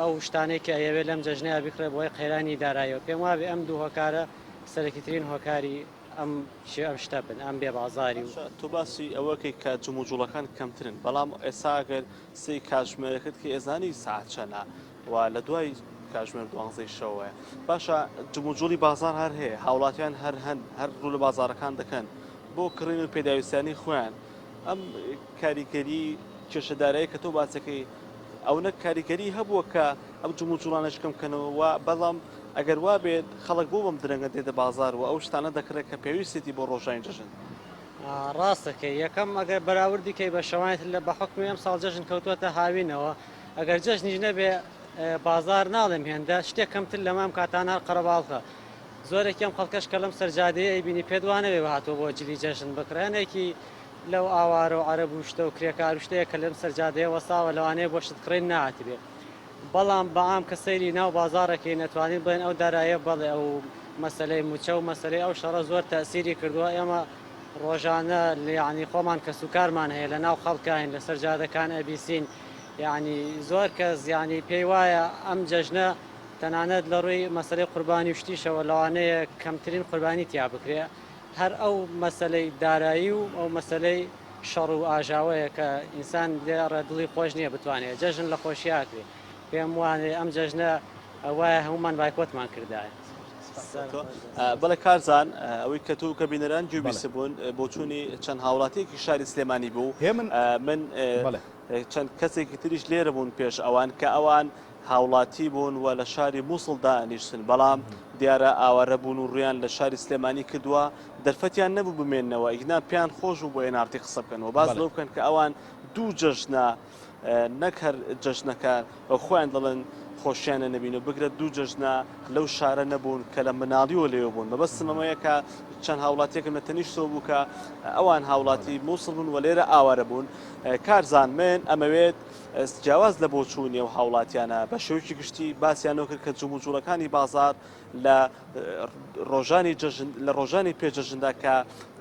ئەو شتانێک کە ئەوێت لەم جەژنەیە بکرێت بۆی قەیرانی دارایەوە پێم وابێ ئەم دوو هۆکارە سەرەکیترین هۆکاری ئەم شتە بن ئەم بێ بازاری و تۆ باسی ئەوەکەی کە جموجوڵەکان کەمترن بەڵام ئێستا ئەگەر سی کاتژمێرەکەت کە ئێزانی ساعت چەنە و لە دوای کاتژمێر دوانزەی شەوەیە باشە جموجوڵی بازار هەر هەیە هاوڵاتیان هەر هەن هەر ڕوو لە بازارەکان دەکەن بۆ کڕین و پێداویستانی خۆیان ئەم کاریگەری کێشەدارایی کە تۆ باسەکەی ئەو نەک کاریگەری هەبووە کە ئەم جموجوڵانە شکەم بکەنەوە بەڵام ئەگەر وا بێت خەڵک بۆ بەم درەنگە دێتە بازار و ئەو شتانە دەکرێت کە پێویستێتی بۆ ڕۆژانی جەژن ڕاستەکەی یەکەم ئەگەر بەراوردی کەی بە شەوانێت لە بە حکمی ئەم ساڵ جەژن کەوتوەتە هاوینەوە ئەگەر جەژنیش نەبێ بازار ناڵێم هێندە شتێک کەمتر لەمام کاتان هەر قەرەباڵکە زۆرێکیان خەڵکەش کە لەم سەرجادەیە ئەیبینی پێدوانەوێ بەهاتۆ بۆ جلی جەژن بکرێنێکی لەو ئاوارە و عەرەب و شتە و کرێکار و شتەیە کە لەم سەرجادەیە وەساوە لەوانەیە بۆ شتکڕین نهاتی بێ بەڵام بەعام کە سەیری ناو بازارەکەی نەتوانین بڵێن ئەو دارایە بەڵێ ئەو مەسەلەی موچە و مەسەلەی ئەو شەڕە زۆر تەسیری کردووە ئێمە ڕۆژانە یعنی خۆمان کە سوکارمان هەیە لە ناو خەڵکین لە سەرجادەکان ئەبیسین یعنی زۆر کەس یعنی پێی وایە ئەم جەژنە تەنانەت لە ڕووی مەسەلەی قوربانی وشتیشەوە لەوانەیە کەمترین قوربانی تیا بکرێ هەر ئەو مەسەلەی دارایی و ئەو مەسەلەی شەڕ و ئاژاوەیە کە ئینسان لێڕە دڵی خۆش نییە بتوانێت جەژن لە خۆشیاکرێ پێم وانێ ئەم جەژنە وایە هەمومان بایکۆتمان کردایە بەڵێ کارزان ئەوەی کە تو کە بینەران گوێبیست بوون بۆ چوونی چەند هاوڵاتیەکی شاری سلێمانی بوو من چەند کەسێکی تریش لێرە بوون پێش ئەوان کە ئەوان هاوڵاتی بوون و لە شاری مووسڵدا ئەنیشتن بەڵام دیارە ئاوارە بوون و ڕویان لە شاری سلێمانی کردووە دەرفەتیان نەبوو بمێننەوە ئیگنا پیان خۆش و بۆ ئێنارتی قسە بکەنەوە باز لەو بکەن کە ئەوان دوو جەژنە نەک هەر جەژنەکە خۆیان دەڵێن خۆشیانە نەبین و بگرێت دوو جەژنە لەو شارە نەبوون کە لە مناڵیەوە لێوە بوون مەبەستم ئەمەیە کە چەند هاوڵاتیەکەم لە تەنیشتەوە بوو کە ئەوان هاوڵاتی مووسڵ بوون و لێرە ئاوارە بوون کارزان من ئەمەوێت جیاواز لە بۆ چوونی و هاوڵاتیانە بە شێوەیەکی گشتی باسییانەوە کرد کە جوموجوڵەکانی بازار لە ڕۆژانی پێجەژندا کە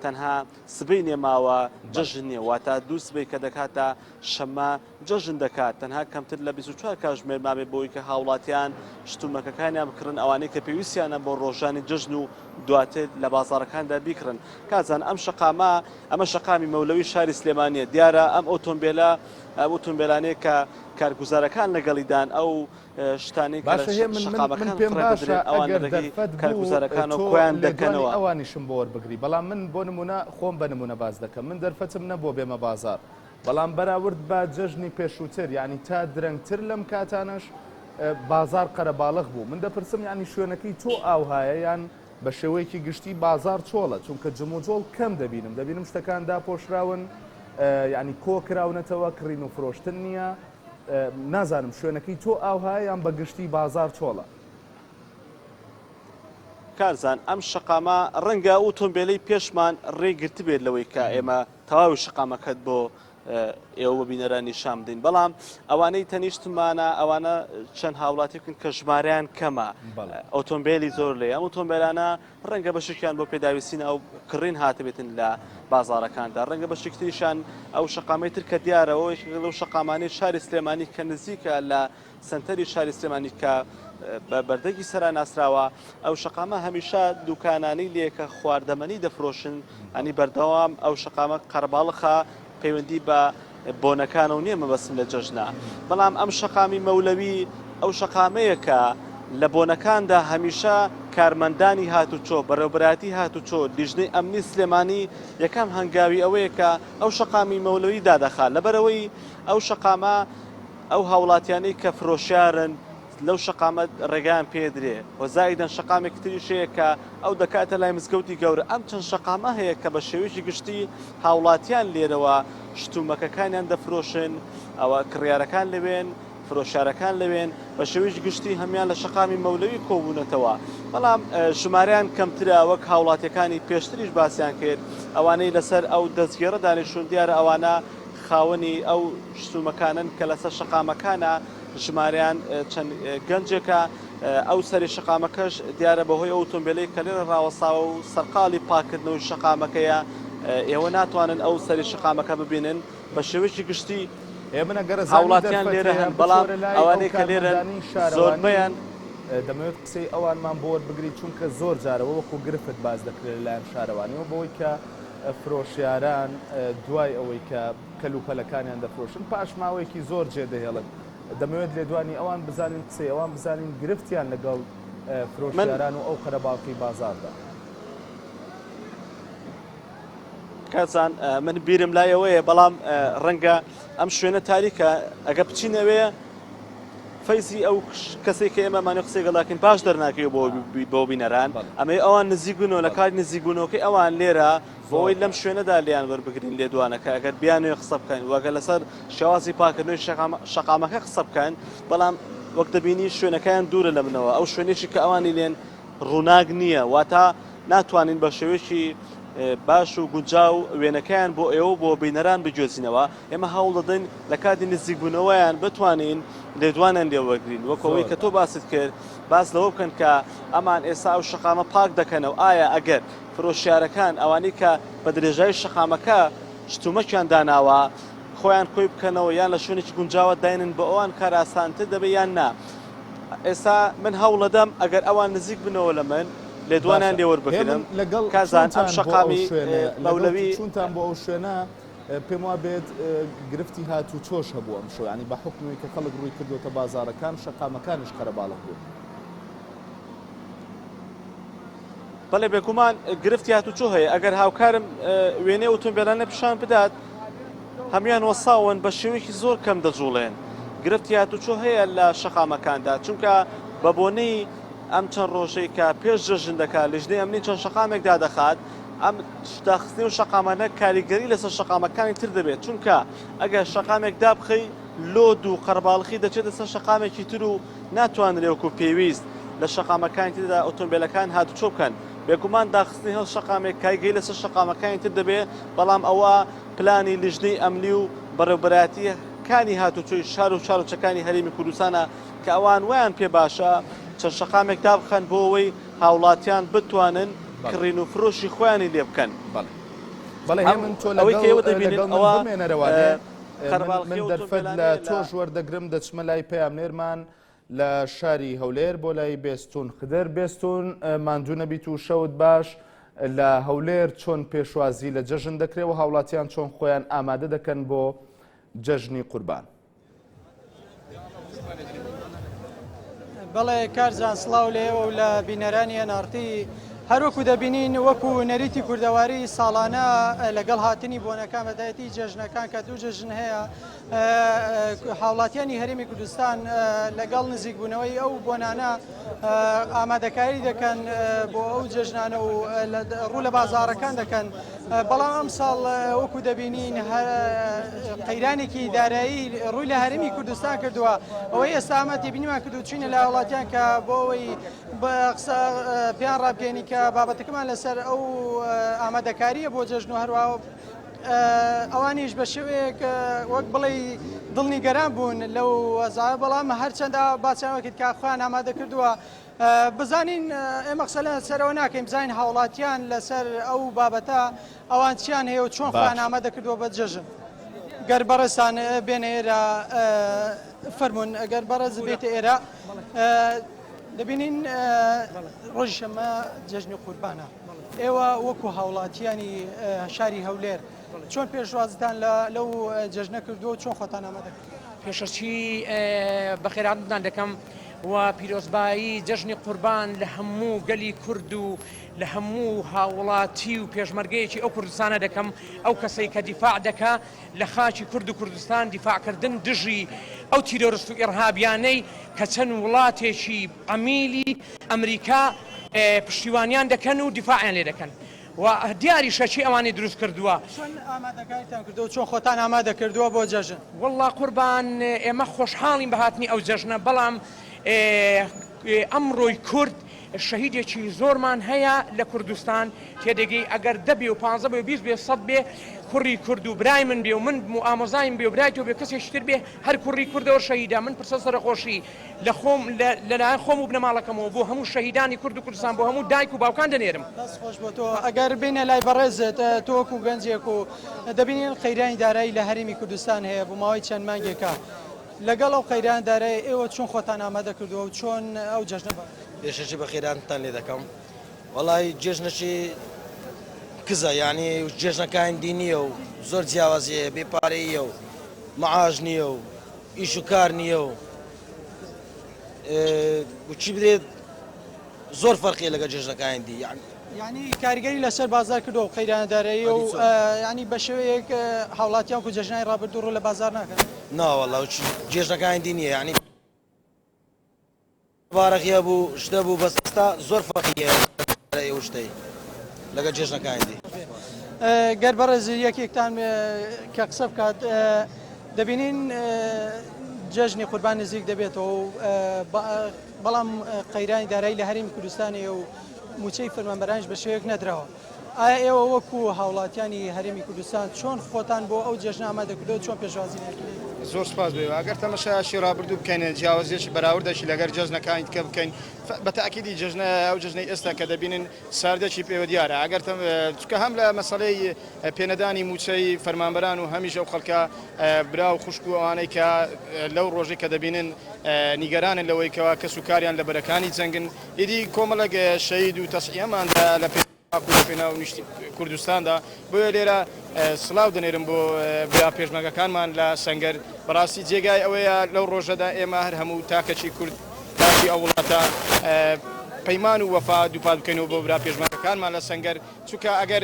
تەنها سبەی نێماوە جەژن نیە واتە دوو سبەی کە دەکاتە شەمە جەژن دەکات تەنها کەمتر لە 24 کاتژمێر مابێ بۆی کە هاوڵاتیان شتومەکەکانیان بکردن ئەوانەی کە پێویستیانە بۆ ڕۆژانی جەژن و دواتر لە بازارەکاندا بیکڕن کازان ئەم شەقامە ئەمە شەقامی مەولەوی شاری سلێمانیە دیارە ئەم ئۆتۆمبیلانەیە کە کارگوزارەکان لەگەڵیدان ئەو شتانی شقامەکان کارگوزارەکان و خۆیان دەکەنەوە ئەوانیشم بۆ وەربگری بەڵام من بۆ نمونە خۆم بە نمونە باز دەکەم من دەرفەتم نەبووە بێمە بازار بەڵام بەراورد بە جەژنی پێشووتر یعنی تا درەنگتر لەم کاتانش بازار قەرەباڵغ بوو من دەپرسم ینی شوێنەکەی تۆ ئاوهایە یان بە شێوەیەکی گشتی بازار چۆڵە چونکە جموجۆڵ کەم دەبینم شتەکان داپۆشراون ینی کۆکراونەتەوە کڕین و فرۆشتن نییە نازانم شوێنەکەی تۆ ئاوهایە یان بە گشتی بازار چۆڵە کارزان ئەم شەقامە ڕەنگە ئۆتۆمبیلەی پێشمان ڕێگرت بێت لەوەی کە ئێمە تەواوی شەقامەکەت بۆ ئێوە بینەرانی شام دین بەڵام ئەوانەی تەنیشتمانە ئەوانە چەند هاوڵاتێکن کە ژمارەیان کەمە ئۆتۆمبیلی زۆر لێ ئەم ئۆتۆمبیلانە ڕەنگە بەشێکیان بۆ پێداویستین ئەو کڕین هاتبێتن لە بازارەکاندا ڕەنگە بەشێکتریشان ئەو شەقامی تر کە دیارەوە لەو شەقامانەی شاری سلێمانی کە نزیکە لە سنتەری شاری سلێمانی کە بە بەردەگی سەرا ناسراوە ئەو شەقامە هەمیشە دوکانانی لێکە خواردەمەنی دەفرۆشن ئەنی بەردەوام ئەو شەقامە قەرباڵخە پەیوەندی بە بۆنەکانە و نییە مەبەسم لە جەژنە بەڵام ئەم شەقامی مەولەوی ئەو شەقامەیەکە لە بۆنەکاندا هەمیشە کارمەندانی هاتوچۆ بەڕێوەبەراتی هاتوچۆ لیژنەی ئەمنی سلێمانی یەکەم هەنگاوی ئەوەیە کە ئەو شەقامی مەولەوی دادەخات لەبەرەوەی ئەو شەقامە ئەو هاوڵاتیانەی کە فرۆشیارن لەو شەقامەت ڕێگایان پێدرێ وەزایدەن شەقامێک تریشەیە کە ئەو دەکاتە لای مزگەوتی گەورە ئەم چەند شەقامە هەیە کە بە شێوەیەکی گشتی هاوڵاتیان لێرەوە شتومەکەکانیان دەفرۆشن ئەوە کڕیارەکان لەوێن فرۆشارەکان لەوێن بە شێوەیەکی گشتی هەمیان لە شەقامی مەولەوی کۆبوونەتەوە بەڵام ژمارەیان کەمترە وەک هاوڵاتیەکانی پێشتریش باسییان کرد ئەوانەی لەسەر ئەو دەستگێڕە دانیشتون دیارە ئەوانە خاوەنی ئەو شتومەکانن کە لەسەر شەقامەکانە ژمارەیان چەند گەنجێکە ئەو سەری شەقامەکەش دیارە بەهۆی ئۆتۆمبیلەی کە لێرە ڕاوەساوە و سەرقاڵی پاکردنەوەی شەقامەکەیە ئێوە ناتوانن ئەو سەری شەقامەکە ببینن بە شێوەیەکی گشتی هاوڵاتیان لێرە هەن بەڵام ئەوانەی کە لێرە زۆربەیان دەمەوێت قسەی ئەوانمان بۆ وەربگری چونکە زۆر جارەوە وەکو گرفت باز دەکرێت لایەن شارەوانیەوە بەوەی کە فرۆشیاران دوای ئەوەی کە کەلوپەلەکانیان دەفرۆشن پاش ماوەیەکی زۆر جێدەهێڵن دەمەوێت لێدوانی ئەوان بزانین قسەی ئەوان بزانین گرفتیان لەگەڵ فرۆشیاران و ئەو قەرەباڵقی بازاردا کەسان من بیرم لایەوەیە بەڵام ڕەنگە ئەم شوێنە تاریکە ئەگە بچینەوێ فەیزی ئەو کەسێک کە ئێمەمانە قسەی گەڵاکەین باش دەرناکەوە بۆ بینەران ئەمەی ئەوان نزیک بوونەوە لە کاری نزیک بوونەوەکەی ئەوان لێرە بۆەوەی لەم شوێنەدا لیان وەربگرین لێدوانەکە ئەگەر بیانوێ قسە بکەن وەگە لەسەر شێوازی پاکردنەوەی شەقامەکە قسە بکەن بەڵام وەک دەبینی شوێنەکەیان دوورە لە منەوە ئەو شوێنێکی کە ئەوانی لێن ڕووناک نییە واتە ناتوانین بە شێوەیەکی باش و گونجاو وێنەکەیان بۆ ئێوە بۆ بینەران بجۆزینەوە ئێمە هەوڵ دەدەین لە کاتی نزیکبوونەوەیان بتوانین لێدوانیان لێوەرگرین وەکەوەی کە تۆ باست کرد باس لەوە بکەن کە ئەمان ئێستا ئەو شەقامە پاک دەکەنەوە ئایا ئەگەر فرۆشیارەکان ئەوانەی کە بە درێژای شەقامەکە شتومەکیان داناوە خۆیان کۆی بکەنەوە یان لە شوێنێکی گونجاوە داینن بە ئەوان کار ئاسانتر دەبێت یان نا ئێستا من هەوڵ دەدەم ئەگەر ئەوان نزیک بنەوە لە من لێدوانیان لێوەربگرم کازان ئەم شەقامی مەولەوی چونتان بۆ ئەو شوێنە پێم وا بێت گرفتی هاتوو چۆش هەبووە ئەم شۆ ینی بە حکومی کە خەڵک ڕووی کردوتە بازارەکان شەقامەکانش قەرەباڵغ بوو بەڵێ بێگومان گرفتی هاتوچۆ هەیە ئەگەر هاوکارم وێنەی ئۆتۆمبیلانە پیشان بدات هەمیان وەساون بە شێوەیەکی زۆر کەم دەجوڵێن گرفتی هاتوچۆ هەیە لە شەقامەکاندا چونکە بە بۆنەی ئەم چەند ڕۆژەی کە پێش جەژن دەکات لە ژنەی ئەمنی چەند شەقامێکدا دەخات ئەم داخستنی و شەقامانە کاریگەری لەسەر شەقامەکانی تر دەبێت چونکە ئەگەر شەقامێک دابخەی لۆد و قەرباڵخی دەچێتە سەر شەقامێکی تر و ناتوانرێ وەکو پێویست لە شەقامەکانی تردا ئۆتۆمبیلەکان هاتوچۆ بکەن بێگومان داخستنی هەڵ شەقامێک کایگەی لەسەر شەقامەکانی تر دەبێت بەڵام ئەوە پلانی لیژنەی ئەمنی و بەڕێوەبەرایەتی کانی هاتوچۆی شار و چارۆچەکانی هەرێمی کوردستانە کە ئەوان ویان پێ باشە چەند شەقامێک دابخەن بۆ ئەوەی هاوڵاتیان بتوانن کڕین و فرۆشی خۆیانی لێ بکەن بەڵێ من تۆ من دەرفەت لە تۆش وەردەگرم دەچمە لای پەیامنێرمان لە شاری هەولێر بۆ لای بێستون خدر بێستون ماندوو نەبیت و شەوت باش لە هەولێر چۆن پێشوازی لە جەژن دەکرێت و هاوڵاتیان چۆن خۆیان ئامادە دەکەن بۆ جەژنی قوربان. بەڵێ کارزان سڵاو لێەوە و لە بینەرانی ئەنارتی هەروەکو دەبینین وەکو نەریتی کوردەواری ساڵانە لەگەڵ هاتنی بۆنەکان بەدایەتی جەژنەکان کە دوو جەژن هەیە هاوڵاتیانی هەرێمی کوردستان لەگەڵ نزیکبوونەوەی ئەو بۆنانە ئامادەکاری دەکەن بۆ ئەو جەژنانە و ڕوو لە بازارەکان دەکەن بەڵام ئەم ساڵ وەکو دەبینین قەیرانێکی دارایی ڕووی لە هەرێمی کوردستان کردووە ئەوەی ئێستا ئامادە بینیمان کردو چینە لە وڵاتیان کە بۆ ئەوەی قسە پێیان ڕابگەێنی کە بابەتەکەمان لەسەر ئەو ئامادەکاریە بۆ جەژن و هەروە ئەوانیش بە شێوەیەک وەک بڵێ دڵنیگەران بوون لەو وەزایە بەڵام هەرچەندە باچیانوەکت کاخوان ئامادە کردووە بزانین ئێمە قسە لەسەرەوە ناکەین بزانین هاوڵاتیان لەسەر ئەو بابەتە ئەوان چیان هەیە و چۆن خۆیان ئامادە کردووە بە جەژن گەر بەڕێستان بێنە ئێرە فەرمونون ئەگەر بەڕێز بێتە ئێرە دەبینین ڕۆژی شەمە جەژنی قوربانە ئێوە وەکو هاوڵاتیانی شاری هەولێر چۆن پێشوازتان لەو جەژنە کردووە و چۆن خۆتان ئامادە پێشەچی بەخێراتتان دەکەم و پیرۆزبایی جەژنی قوربان لە هەموو گەلی کورد و لە هەموو هاوڵاتی و پێشمەرگەیەکی ئەو کوردستانە دەکەم ئەو کەسەی کە دیفاع دەکا لە خاچی کورد و کوردستان دیفاعکردن دژی ئەو تیرۆریست و ئێرهابیانەی کە چەند وڵاتێکی عەمیلی ئەمریکا پشتیوانیان دەکەن و دیفاعیان لێ دەکەن و دیاری شەچی ئەوانی دروست کردووە چۆن ئامادەکاریتان کردووە چۆن خۆتان ئامادە کردووە بۆ جەژن وەڵڵا قوربان ئێمە خۆشحاڵین بە هاتنی ئەو جەژنە بەڵام ئەمڕۆی کورد شەهیدێکی زۆرمان هەیە لە کوردستان تێدەگەی ئەگەر 10 و 15 و 20 بێ 100 بێ کوڕی کورد و برای من بێ و من ئامۆزایم بێ و برای تۆ بێ کەسێکتر بێ هەر کوڕی کوردەوە شەهیدا من پرسە سەرخۆشی لە خۆم لەلایەن خۆم و بنەماڵەکەمەوە بۆ هەموو شەهیدانی کورد و کوردستان بۆ هەموو دایک و باوکان دەنێرم خۆش بۆ تۆ ئەگەر بینە لای بەڕێزت تۆ وەکو گەنجێک و دەبینین قەیرانی دارایی لە هەرێمی کوردستان هەیە بۆ ماوەی چەند مانگێکە لەگەڵ ئەو قەیران دارایی ئێوە چۆن خۆتان ئامادە کردووە و چۆن ئەو جەژنە پێشەچی بە خێرانتان لێ دەکەم وەڵی جێژنەی کزە یعنی جێژنەکان دینیە و زۆر جیاوازیە بێپارەیە و مەعاژ نییە و ئیش و کار نییە و چی بدرێت زۆر فەرقی لەگە جێژنەکان دی یعنی کاریگەری لەسەر بازار کردو و قەیرانەدارایی و ینی بە شێوەیەک هاوڵاتیان و جەژنای ڕابردوو ڕوو لە بازار ناکەن ناوەڵا جێژنەکان دی نییە ینی بارەخە بوو شتە بوو بەستا زۆر فەقیە شتەی لەگە جێژنەکان دی گەر بەڕێز یەکێکتان کە قسە بکات دەبینین جەژنی قوربان نزیک دەبێتەوە بەڵام قەیرانی دارایی لە هەرێمی کوردستانی و موچەی فەرمانبەرانش بە شێوەیەک نەدراوە ئایا ئێوە وەکو هاوڵاتیانی هەرێمی کوردستان چۆن خۆتان بۆ ئەو جەژنە ئامادەکردەوە چۆن پێشوازی زۆر سپاس بێ ئەگەر تەمەشایشی ڕابردوو بکەین جیاوازیەکی بەراوردەشی لەگەر جەژنەکانی کە بکەین بە تاکیدی جەژنە ئەو جەژنەی ئێستا کە دەبینن ساردەکی پێوە دیارە ئەگەر چکە هەم لە مەسەڵەی پێنەدانی موچەی فەرمانبەران و هەمیشە ئەو خەڵکە برا و خوشک و ئەوانەی کە لەو ڕۆژەی کە دەبینن نیگەرانن لەوەی کەوا کەس و کاریان لە بەرەکانی جەنگن ئیدی کۆمەڵک شەهید و تەسعیەماندا لە پێنا و نیشتی کوردستاندا بۆیە لێرە سڵاو دەنێرم بۆ برا پێشمەرگەکانمان لە سەنگەر بەڕاستی جێگای ئەوەیە لەو ڕۆژەدا ئێمە هەر هەموو تاکەچی کورد تاکی ئەو وڵاتە پەیمان و وەفا دووپات بکەینەوە بۆ برا پێشمەرگەکانمان لە سەنگەر چونکە ئەگەر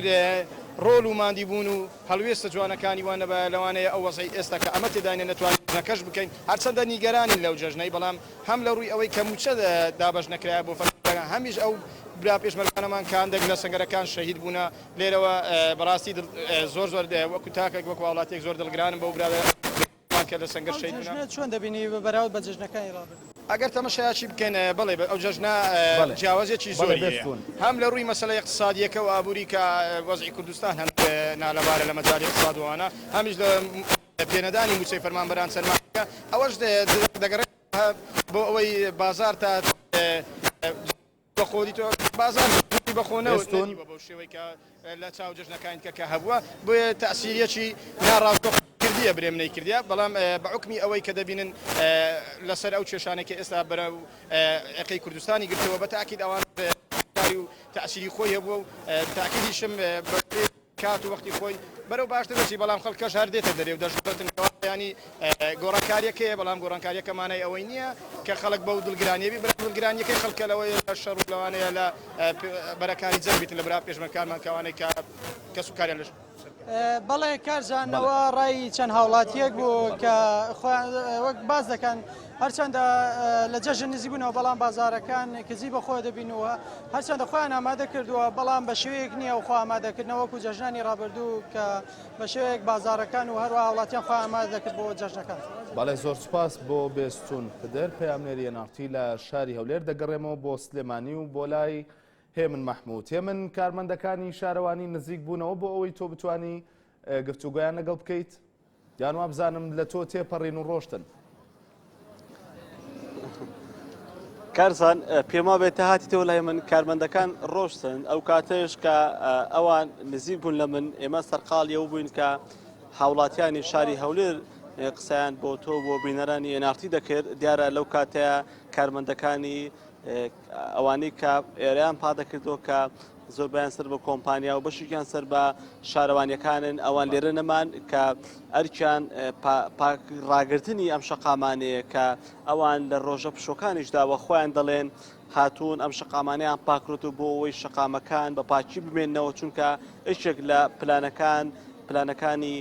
ڕۆڵ و مادی بوون و هەڵوێستە جوانەکانی وانە بە لەوانەیە ئەو وەزەی ئێستا کە ئەمە تێدانێ نەتوانین نەکەش بکەین هەرچەندە نیگەرانین لەو جەژنەی بەڵام هەم لە ڕووی ئەوەی کە موچە دابەش نەکرایە بۆ فەرمانبەرەکان هەمیش ئەو برا پێشمەرگەکانمان کە هەندێک لە سەنگەرەکان شەهید بوونە لێرەوە بەڕاستی زۆر وەکو تاکێک وەکو وڵاتێک زۆر دڵگرانم بە برادەمان کە لە سەنگەر شەهید بوونە. چۆن دەبینی بەراورد بە جژنەکانی ڕابردوو؟ ئەگەر تەمەشایەکی بکەین بڵێ ئەو جەژنە جیاوازێکی زۆری هەم لە ڕووی مەسەلەی اقتصادیەکە و ئابووری کە وەزعی کوردستان هەند نالەبارە لە مەجای اقتصادوانە هەمیش لە پێنەدانی موچەی فەرمانبەران سەرمایەکە ئەوەش دەگەڕێت بۆ ئەوەی بازار تا بەخۆدی تۆ بازار بەخۆنەوە بۆ شێوەی کە لە چاو جژنەکان کە هەبووە بۆیە تەسیریەکی ناڕاستۆ کردیە برێمنەی کردیا بەڵام بە حکمی ئەوەی کە دەبینن لەسەر ئەو کێشانێکی ئێستا بەرە ئەقەی کوردستانی گرتەوە بە تاکید ئەوان و تەسیری خۆی هەبووە و تاکیدیشم کات و وەختی خۆی بەرەو باشتر دەچی بەڵام خەڵکەش هەر دێتە دەرێ و دەژبەتن ینی گۆڕانکاریەکەیە بەڵام گۆڕانکاریەکەمانای ئەوەی نییە کە خەڵک بەو دڵگرانیەبی بە دڵگرانیەکەی خەڵکە لەوەی شەڕ و لەوانەیە لە بەرەکانی جەربیتن لە برا پێشمەرگەکانمان کەوانەی کە سوکاریان لەش بەڵێ کارزانەوە ڕای چەند هاوڵاتیەک بوو کە وەک باز دەکەن هەرچەندە لە جەژن نزیک بوونەوە بەڵام بازارەکان کزی بەخۆ دەبینەوە هەرچەندە خۆیان ئامادە کردووە بەڵام بە شێوەیەک نییە و خۆ ئامادەکردنەوە و جەژنانی ڕابردوو کە بە شێوەیەک بازارەکان و هەروە هاوڵاتیان خۆ ئامادە دەکرد بۆ جەژنەکان. بەڵێ زۆر سوپاس بۆ بێستون پدەر پەیامنێری ناوتی لە شاری هەولێر دەگەڕێمەوە بۆ سلێمانی و بۆ لای هێمن مەحموود. هێمن کارمەندەکانی شارەوانی نزیک بوونەوە بۆ ئەوەی تۆ بتوانی گفتوگویان لەگەڵ بکەیت یان وا بزانم لە تۆ تێپەڕین و ڕۆشتن. کارزان پێما بێتە هاتیتەوە لای من کارمەندەکان ڕۆشتن ئەو کاتەش کە ئەوان نزیک بوون لە من ئێمە سەرقاڵیەوە بووین کە هاوڵاتیانی شاری هەولێر قسەیان بۆ تۆ بۆ بینەرانی ئێنارتی دەکرد دیارە لەو کاتەیە کارمەندەکانی ئەوانەی کە ئێرەیان پادەکردەوە کە زۆربیان سەر بە کۆمپانیا و بەشێکیان سەر بە شارەوانیەکانن ئەوان لێرە نەمان کە ئەرکیان ڕاگررتنی ئەم شەقامانەیە کە ئەوان لە ڕۆژە پشۆکانیشداوە خۆیان دەڵێن هاتوون ئەم شەقامانیان پاکرێت و بۆ ئەوەی شەقامەکان بە پاچی بمێننەوە چونکە ئەشێک لە پلانەکانی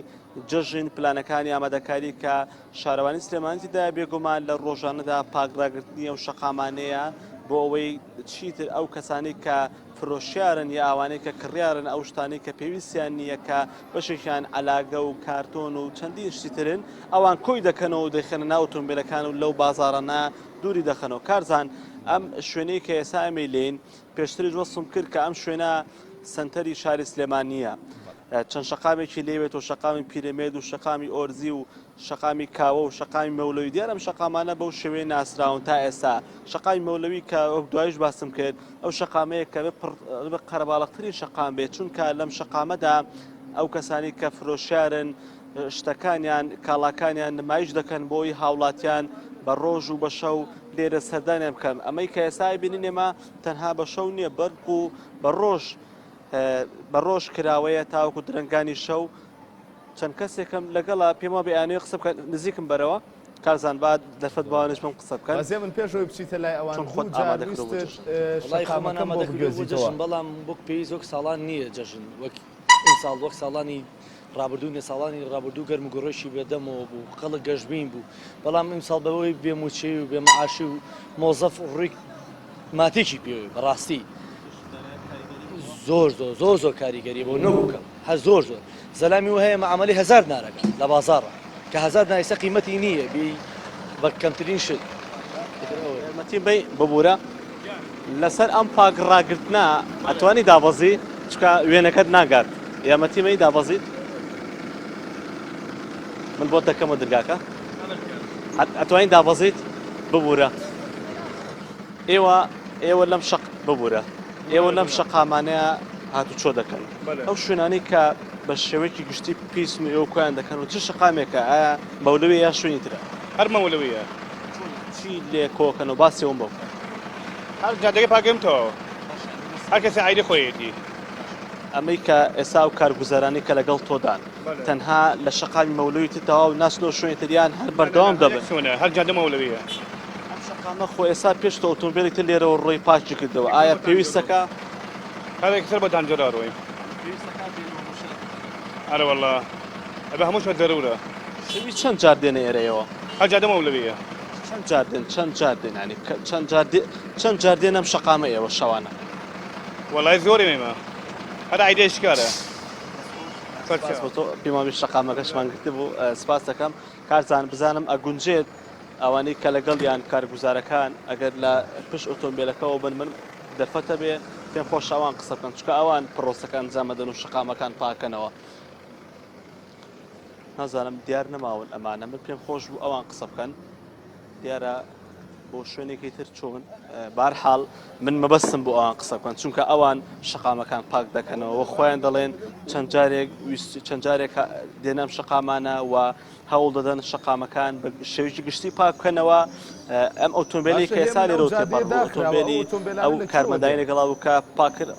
جژن پلانەکانی ئامادەکاری کە شارەوانی سلێمانیدا بێگومان لە ڕۆژانەدا پاکراگررتنی ئەو شەقامانەیە بۆ ئەوەی چیتر ئەو کەسانی کە فرۆشیارن یا ئەوانەی کە کڕیارن ئەو شتانی کە پێویستیان نییە کە بەشێکیان علاگە و کارتۆن و چەندین شتیترن ئەوان کۆی دەکەنەوە و دەخێنە ناو ئۆتۆمبیلەکان و لەو بازاڕانە دووری دەخەنەوە. کارزان ئەم شوێنەی کە ئێستا ئەمەی لێن پێشتری وەسم کرد کە ئەم شوێنە سنتەری شاری سلێمانیە چەند شەقامێکی لێوێت و شەقامی پیرەمێد و شەقامی ئۆرزی و شەقامی کاوە و شەقامی مەولەوی دیارە ئەم شەقامانە بەو شێوەیە ناسراون تا ئێستا شەقامی مەولەوی کە وەک دوایش باسم کرد ئەو شەقامەیە کە بە قەرەباڵغترین شەقام بێت چونکە لەم شەقامەدا ئەو کەسانی کە فرۆشیارن شتەکانیان کاڵاکانیان نمایش دەکەن بۆی هاوڵاتیان بە ڕۆژ و بە شەو لێرە سەردانیان بکەن ئەمەی کە ئێستا بینین ئێمە تەنها بە شەو نییە بەرق و بە ڕۆژ کراوەیە تاوەکو درنگانی شەو چەند کەسێکم لەگەڵا پێما بەیانەیە قسە بکەن نزیکم بەرەوە کارزان بعد دەرفەت باوانش بم قسە بکەن بەزێ من پێشەوەی بچیتە لای ئەوان خۆت ئامادەکردن بەڵام وەک پێویست وەک ساڵان نییە جەژن وەک ساڵ وەک ساڵانی ڕابردوو ساڵانی ڕابردوو گەرم و گۆڕۆشی بێدەمەوە بوو خەڵک گەشتبین بوو بەڵام ئیمساڵ بەوەی بێموچی و بێمەعاشی و مۆزەف ڕووی ماتێکی پێوێ بەڕاستی زۆر کاریگەری بۆ نەبووکە هە زۆر زەلامی و هەیە مەعامەلی 1000 نارەکە لە بازاڕە کە 1000 نایسە قیمەتی نییە بی بە کەمترین شت مەتی بەی ببوورە لەسەر ئەم پاکڕاگرتنا ئەتوانی دابەزی چکە وێنەکەت ناگات یامەتیمەی دابەزیت من بۆ دەکەمە دەرگاکە ئەتوانی دابەزیت ببوورە ئێوە لەم شەق ببوورە ئێوە لەم شەقامانەیە هاتو چۆ دەکەن ئەو شوێنانی کە بە شێوەیەکی گشتی پیسم ئێوە کۆیان دەکەن و چ شەقامێکە ئایا مەولەوی یا شوێنی ترە هەر مەولەویە چی لێ کۆکەن و باسیەوەم بۆ هەر جادەگە پاگەمتەوە هەر کەسی عیدی خۆیەتی ئەمەی کە ئێستا و کارگوزارانی کە لەگەڵ تۆدان تەنها لە شەقامی مەولەوی تەواو ناسنەوە شوێنی تریان هەر بەردەوام دەبن هەر جادە مەولەویە ئەمە خۆ ئێستا پێش تۆ ئۆتۆمبیلی تر لێرەوە ڕۆی پاکی کردەوە ئایا پێویستەکە هذا بۆتان جۆرا ڕۆیم ئەرە وەڵا ئەبە هەمووشمە ضرورە شەوی چەند جار دێنە ئێرەیەوە هەر جادەمە لەوەیە چەند جار دێن ئەم شەقامە ئێوە شەوانە وەڵای زۆری مێمە هەر ئایدە شکارە پێمامی شەقامەکەشمان گرت بوو سپاس دەکەم کارزان بزانم ئەگونجێت ئەوانەی کە لەگەڵ یان کارگوزارەکان ئەگەر لە پشت ئۆتۆمبیلەکەەوە بن من دەرفەتە بێ پێم خۆش ئەوان قسە بکەن چکە ئەوان پرۆسەکان جامەدەن و شەقامەکان پاکەنەوە نازانم دیار نەماون ئەمانە من پێم خۆش بوو ئەوان قسە بکەن دیارە بۆ شوێنێکی تر چۆن بارحاڵ من مەبەستم بۆ ئەوان قسە بکەن چونکە ئەوان شەقامەکان پاک دەکەنەوە و خۆیان دەڵێن چەند جارێک دێنەم شەقامانە و هەوڵ دەدەن شەقامەکان بە شێوەیەکی گشتی پاک بکەنەوە ئەم ئۆتۆمبیلی کە ئێستا لێرەوە تێپەڕ بوو ئۆتۆمبیلی ئەو کارمەندای لەگەڵا بووکە پاکرد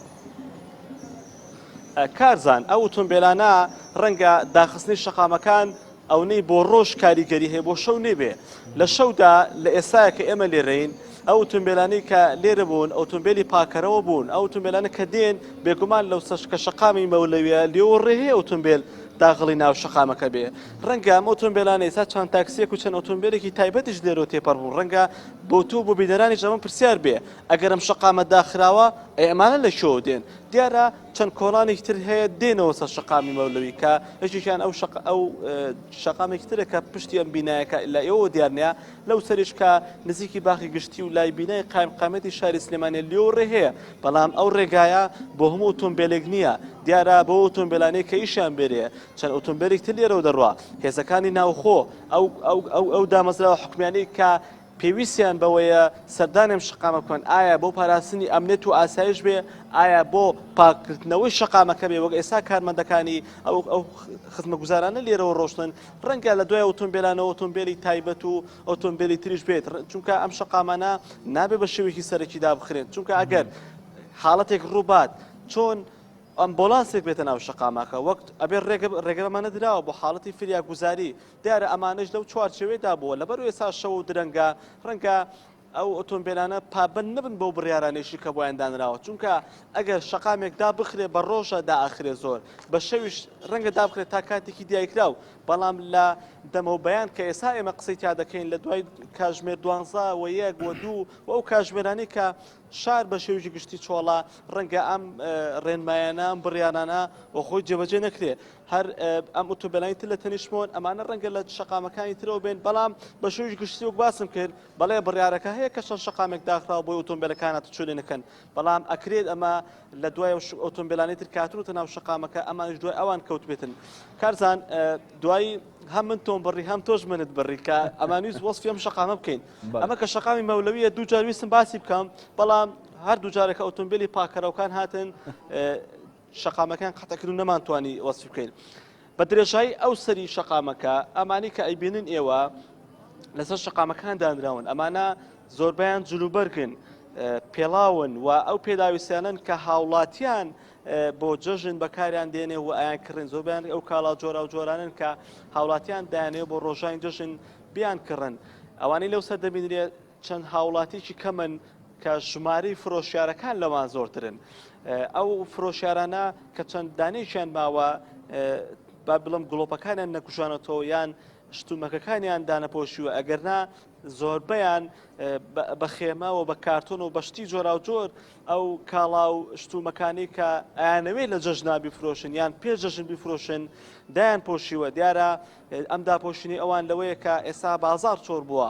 کارزان ئەو ئۆتۆمبیلانە ڕەنگە داخستنی شەقامەکان ئەوەی بۆ ڕۆژ کاریگەری هەیە بۆ شەو نێبێ لە شەودا لە ئێستاە کە ئێمە لێرەین ئەو ئۆتۆمبیلانی کە لێرە بوون ئۆتۆمبیلی پاکەرەوە بوون ئەو ئۆتۆمبیلانە کە دێن بێگومان لەو کە شەقامی مەولەویە لێوە ڕێهەیە ئۆتۆمبیل داخڵی ناو شەقامەکە بێ ڕەنگە ئەم ئۆتۆمبیلانە ئێستا چەند تاکسیەک و چەند ئۆتۆمبیلێکی تایبەتیش لێرەوە تێپەڕ بوون ڕەنگە بۆ تو بۆ بیدەرانی ژەمە پرسیار بێ ئەگەر ئەم شەقامە داخراوە ئەمانە لە شۆ دێن دیارە چەند کۆڵانێکی تر هەیە دێنەوە سەر شەقامی مەولەوی کە هەشیان ئەو شەقامێکی ترە کە پشتی ئەم بینایەکە لە ئێوە دیارنیا لەو سەرش کە نزیکی باخی گشتی و لای بینای قایمقامەتی شاری سلێمانێ لێوە ڕێ هەیە بەڵام ئەو ڕێگایە بۆ هەموو ئۆتۆمبیلێک نییە دیارە بۆ ئۆتۆمبیلانەی کە ئیشیان بێرێ چەند ئۆتۆمبیلێک تر لێرەوە دەڕوا هێزەکانی ناوخۆ ئەو دامەزراوە حکومیانەی کە پێویستیان بەوەیە سەردانم شەقامە بکەن ئایا بۆ پاراستنی ئەمنێت و ئاسایش بێ ئایا بۆ پاکردنەوەی شەقامەکە بێ وەک ئێستا کارمەندەکانی ئەو خزمەتگوزارانە لێرەوە ڕۆشتن ڕەنگە لە دوای ئۆتۆمبیلانەوە ئۆتۆمبیلی تایبەت و ئۆتۆمبیلی تریش بێت چونکە ئەم شەقامانە نابێ بە شێوێکی سەرەکیدا بخرێن چونکە ئەگەر حاڵەتێک ڕووبات چۆن ئەمبۆلانسێک بێتە ناو شەقامەکە وەک ئەبێ ڕێگەمانە دراوە بۆ حاڵەتی فریاگوزاری دیارە ئەمانش لەو چوارچێوێدا بووە لەبەر ئێستا شەو و درەنگە ڕەنگە ئەو ئۆتۆمبیلانە پابند نبن بۆ بڕیارانێشی کە بۆیان دانراوە چونکە ئەگەر شەقامێکدا بخرێ بە ڕۆژە داخرێ زۆر بە شەویش ڕەنگە دابخرێت تا کاتێکی دیایکراو بەڵام لە دەمە بەیان کە ئێستا ئێمە قسەی تا دەکەین لە دوای کاژمێر 12 و 1 و 2 و ئەو کاژمێرانی کە شار بە شێوژی گشتی چۆڵە ڕەنگە ئەم ڕێنمایانە ئەم بڕیانانە و خۆی جێبەجێ نەکرێ هەر ئەم ئۆتۆمبیلانی تر لە تەنیشمۆن ئەمانە ڕەنگە لە شەقامەکانی ترەوە بێن بەڵام بە شێوژی گشتی وەک باسم کرد بەڵێ بڕیارەکە هەیە کە چەند شەقامێک داخراوە بۆی ئۆتۆمبیلەکانە چۆلێ نەکەن بەڵام ئەکرێت ئەمە لە دوای ئۆتۆمبیلانی تر کاتونتە ناو شەقامەکە ئەمانش دوای ئەوان کەوت بێتن کارزان دوایی هەم من تۆم بڕی هەم تۆش منت بڕی کە ئەمانویست وەسفی ئەم شەقامە بکەین ئەمە کە شەقامی مەولەویە دوو جار ویستم باسی بکەم بەڵام هەر دوو جارێکە ئۆتۆمبیلی پاکەرەوەکان هاتن شەقامەکان قەتەکردن نەمانتوانی وەسفی بکەین بە درێژایی ئەو سەری شەقامەکە ئەمانی کە ئەیبینن ئێوە لەسەر شەقامەکان دانراون ئەمانە زۆربیان جلوبەرگن پێڵاون و ئەو پێداویستیانن کە هاوڵاتیان بۆ جەژن بەکاریان دێنێ و ئایان کڕن زۆربیان ئەو کاڵا جۆرا و جۆرانن کە هاوڵاتیان دایانێ بۆ ڕۆژانی جەژن بیان کڕن ئەوانەی لەو سەر دەبینرێت چەند هاوڵاتێکی کەمن کە ژمارەی فرۆشیارەکان لەوان زۆرترن ئەو فرۆشیارانە کە چەند دانێکیان ماوە با بڵم گڵۆپەکانیان نەکوژانەتەوە یان شتومەکەکانیان دانەپۆشیوە ئەگەرنا زۆربەیان بە خێمە و بە کارتۆن و بەشتی جۆرا و جۆر ئەو کاڵا و شتومەکانی کە ئایانەوەی لە جەژنا بیفرۆشن یان پێش جەژن بیفرۆشن دایان پۆشیوە دیارە ئەم داپۆشینی ئەوان لەوەیە کە ئێستا بازار چۆر بووە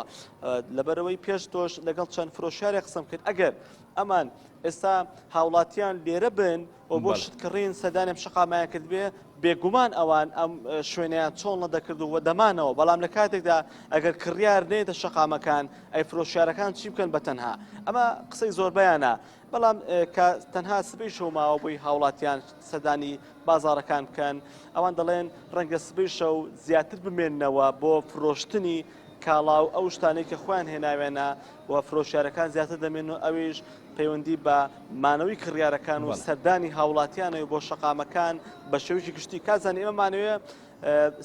لەبەرەوەی پێش تۆش لەگەڵ چەند فرۆشیارێک قسەم کرد ئەگەر ئەمان ئێستا هاوڵاتیان لێرە بن و بۆ شتکڕین سەدانێم شەقامایان کرد بێ بێگومان ئەوان ئەم شوێنیان چۆن لە دەکردو و دەمانەوە بەڵام لە کاتێکدا ئەگەر کڕیار نێتە شەقامەکان ئەی فرۆشیارەکان چی بکەن بە تەنها ئەمە قسەی زۆر بەیانە بەڵام کە تەنها سبەی شەوماوە بۆی هاوڵاتیان سەدانی بازارەکان بکەن ئەوان دەڵێن ڕەنگە سبەی شەو زیاتر بمێننەوە بۆ فرۆشتنی کاڵاو ئەو شتانەی کە خۆیان هێناوێنە و فرۆشیارەکان زیاتر دەمێنەوە ئەوێش پەیوەندی بە مانەوەی کڕیارەکان و سەردانی هاوڵاتیانەوە بۆ شەقامەکان بە شێوەیەکی گشتی کازان ئێمە مانەوەیە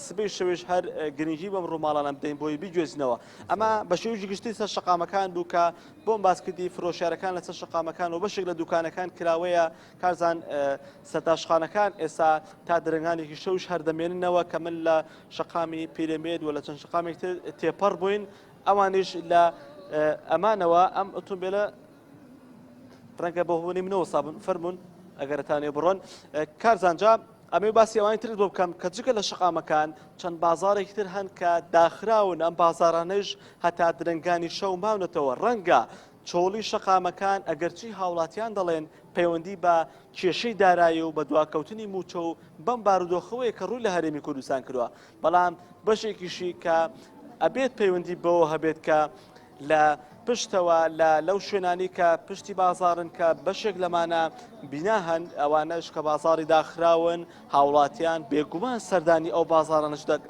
سبەی شەوێش هەر گرنگی بەم ڕووماڵانە بدەین بۆی بیگوێزنەوە ئەمە بە شێوەیەکی گشتی سەر شەقامەکان بوو کە بۆم باسکردی فرۆشیارەکان لەسەر شەقامەکان و بەشێک لە دوکانەکان کراوەیە کارزان سەرتاشخانەکان ئێستا تا درنگانێکی شەوش هەردەمێننەوە کە من لە شەقامی پیرەمێد و لە چەند شەقامێک تێپەڕ بووین ئەوانش لە ئەمانەوە ئەم ئۆتۆمبیلە ڕەنگە بە هۆنی منەوە سابن فەرمونون ئەگەرتانێ بڕۆن کارزانجا ئەمێ باسی ئەوانی تر بۆ بکەم کە جگە لە شەقامەکان چەند بازارێکی تر هەن کە داخراون ئەم بازارانەش هەتا درنگانی شەو ماونەتەوە ڕەنگە چۆڵی شەقامەکان ئەگەرچی هاوڵاتیان دەڵێن پەیوەندی بە کێشەی دارایی و بە دواکەوتنی موچە و بەم بارودۆخەوەی کە ڕووی لە هەرێمی کوردستان کردووە بەڵام بەشێکیشی کە ئەبێت پەیوەندی بەوە هەبێت کە لە پشتەوە لەو شوێنانی کە پشتی بازارن کە بەشێک لەمانە بینا هەن ئەوانەش کە بازاری داخراون هاوڵاتیان بێگومان سەردانی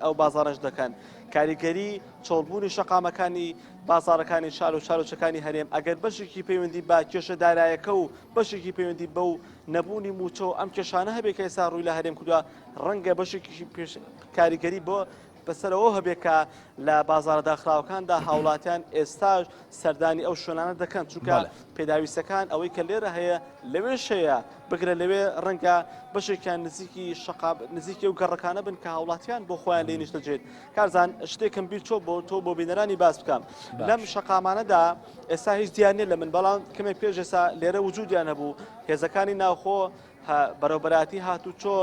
ئەو بازارش دەکەن کاریگەری چۆڵبوونی شەقامەکانی بازارەکانی شار و شارۆچەکانی هەرێم ئەگەر بەشێکی پەیوەندی بە کێشە دارایەکە و بەشێکی پەیوەندی بەو نەبوونی موچە و ئەم کێشانە هەبێت کە ئێستا ڕووی لە هەرێم کردووە ڕەنگە بەشێکی کاریگەری بۆ بەسەرەوە هەبێت کە لە بازارە داخراوەکاندا هاوڵاتیان ئێستاش سەردانی ئەو شوێنانە دەکەن چونکە پێداویستەکان ئەوەی کە لێرە هەیە لەوێش هەیە بگرە لەوێ ڕەنگە بەشێکیان نزیکی و گەڕەکانە بن کە هاوڵاتیان بۆ خۆیان لێ نیشت دەجێت کارزان شتێکم بیر چۆ بۆ تۆ بۆ بینەرانی باس بکەم لەم شەقامانەدا ئێستا هیچ دیانێ لە من بەڵام کەمێک پێش ئێستا لێرە وجودیان هەبوو هێزەکانی ناوخۆ بەرەوبەراتی هاتوو چۆ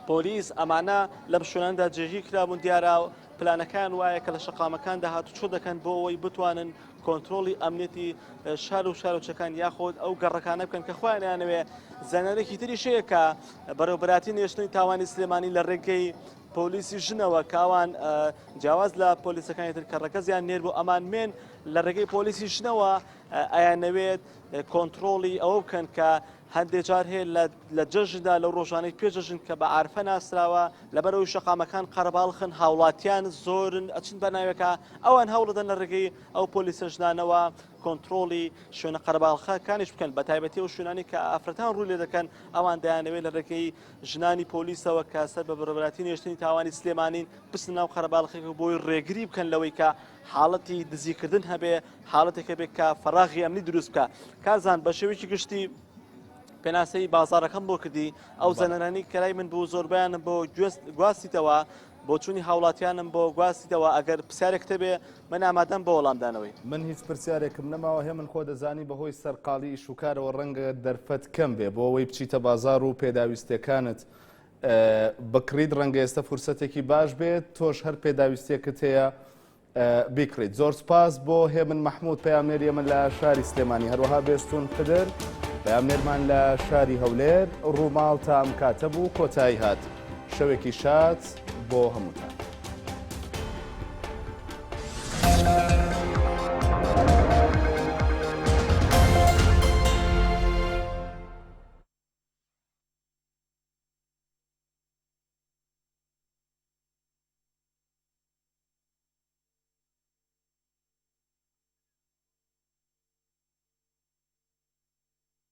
پۆلیس ئەمانە لەم شوێناندا جێژی کرابوون دیارە پلانەکان وایە کە لە شەقامەکاندا هاتوو چۆ دەکەن بۆ ئەوەی بتوانن کۆنتترۆلی ئەمنێتی شار و شارۆچەکان یاخۆت ئەو گەڕەکانە بکەن کە خۆیانیانەوێ زەنەرێکی تری شەیە کە بەرەوبەراتی نێشتنی تاوانی سلێمانی لە ڕێگەی پۆلیسی ژنەوە کاوان جیاواز لە پۆلیسەکانی تر کە ڕەکەزیان نێر بوو ئەمان مێن لە ڕێگەی پۆلیسی ژنەوە ئایانەوێت کۆنتترۆلی ئەوە بکەن کە هەندێک جار هەیە لە جەژندا لەو ڕۆژانەی پێجەژن کە بە عارفە ناسراوە لەبەرەوەی شەقامەکان قەرەباڵخن هاوڵاتیان زۆرن ئەچن بە ناوێکە ئەوان هەوڵدەن لە ڕێگەی ئەو پۆلیسە ژنانەوە کۆنتترۆلی شوێنە قەرەباڵخەکانیش بکەن بە تایبەتی و شوێنانی کە ئافرەتان ڕوو لێ دەکەن ئەوان دەیانەوێت لە ڕێگەی ژنانی پۆلیسەوە کە سەر بە بەرەبەراتی نێشتنی تاوانی سلێمانین بستن ناو قەرەباڵخێک بۆی ڕێگری بکەن لەوەی کە حاڵەتی دزیکردن هەبێ حاڵەتێکە بێت کە فەراغی ئەمنی دروست بکە کارزان بە شێوەیەکی گشتی پێناسەی بازارەکەم بۆ کردی ئەو زەنەرانی کەلای من بوو زۆربیانم بۆ گواستیتەوە بۆ چوونی هاوڵاتیانم بۆ گواستیتەوە ئەگەر پرسیارێک تەبێ من ئامادەم بۆ وەڵامدانەوەی من هیچ پرسیارێکم نەماوە هێ من خۆ دەزانی بەهۆی سەرقاڵی ئیشوکارەوە ڕەنگە دەرفەت کەم بێ بۆ ئەوەی بچیتە بازار و پێداویستەکانت بکڕیت ڕەنگە ئێستا فرسەتێکی باش بێت تۆش هەر پێداویستێکت هەیە بیکڕیت زۆر سپاس بۆ هێمن مەحموود پەیامنێری ئێمە لە شاری سلێمانی هەروەها بێستون پدر پەیامنێرمان لە شاری هەولێر ڕووماڵ تا ئەم کاتە بوو کۆتایی هات شەوێکی شاد بۆ هەمووتان.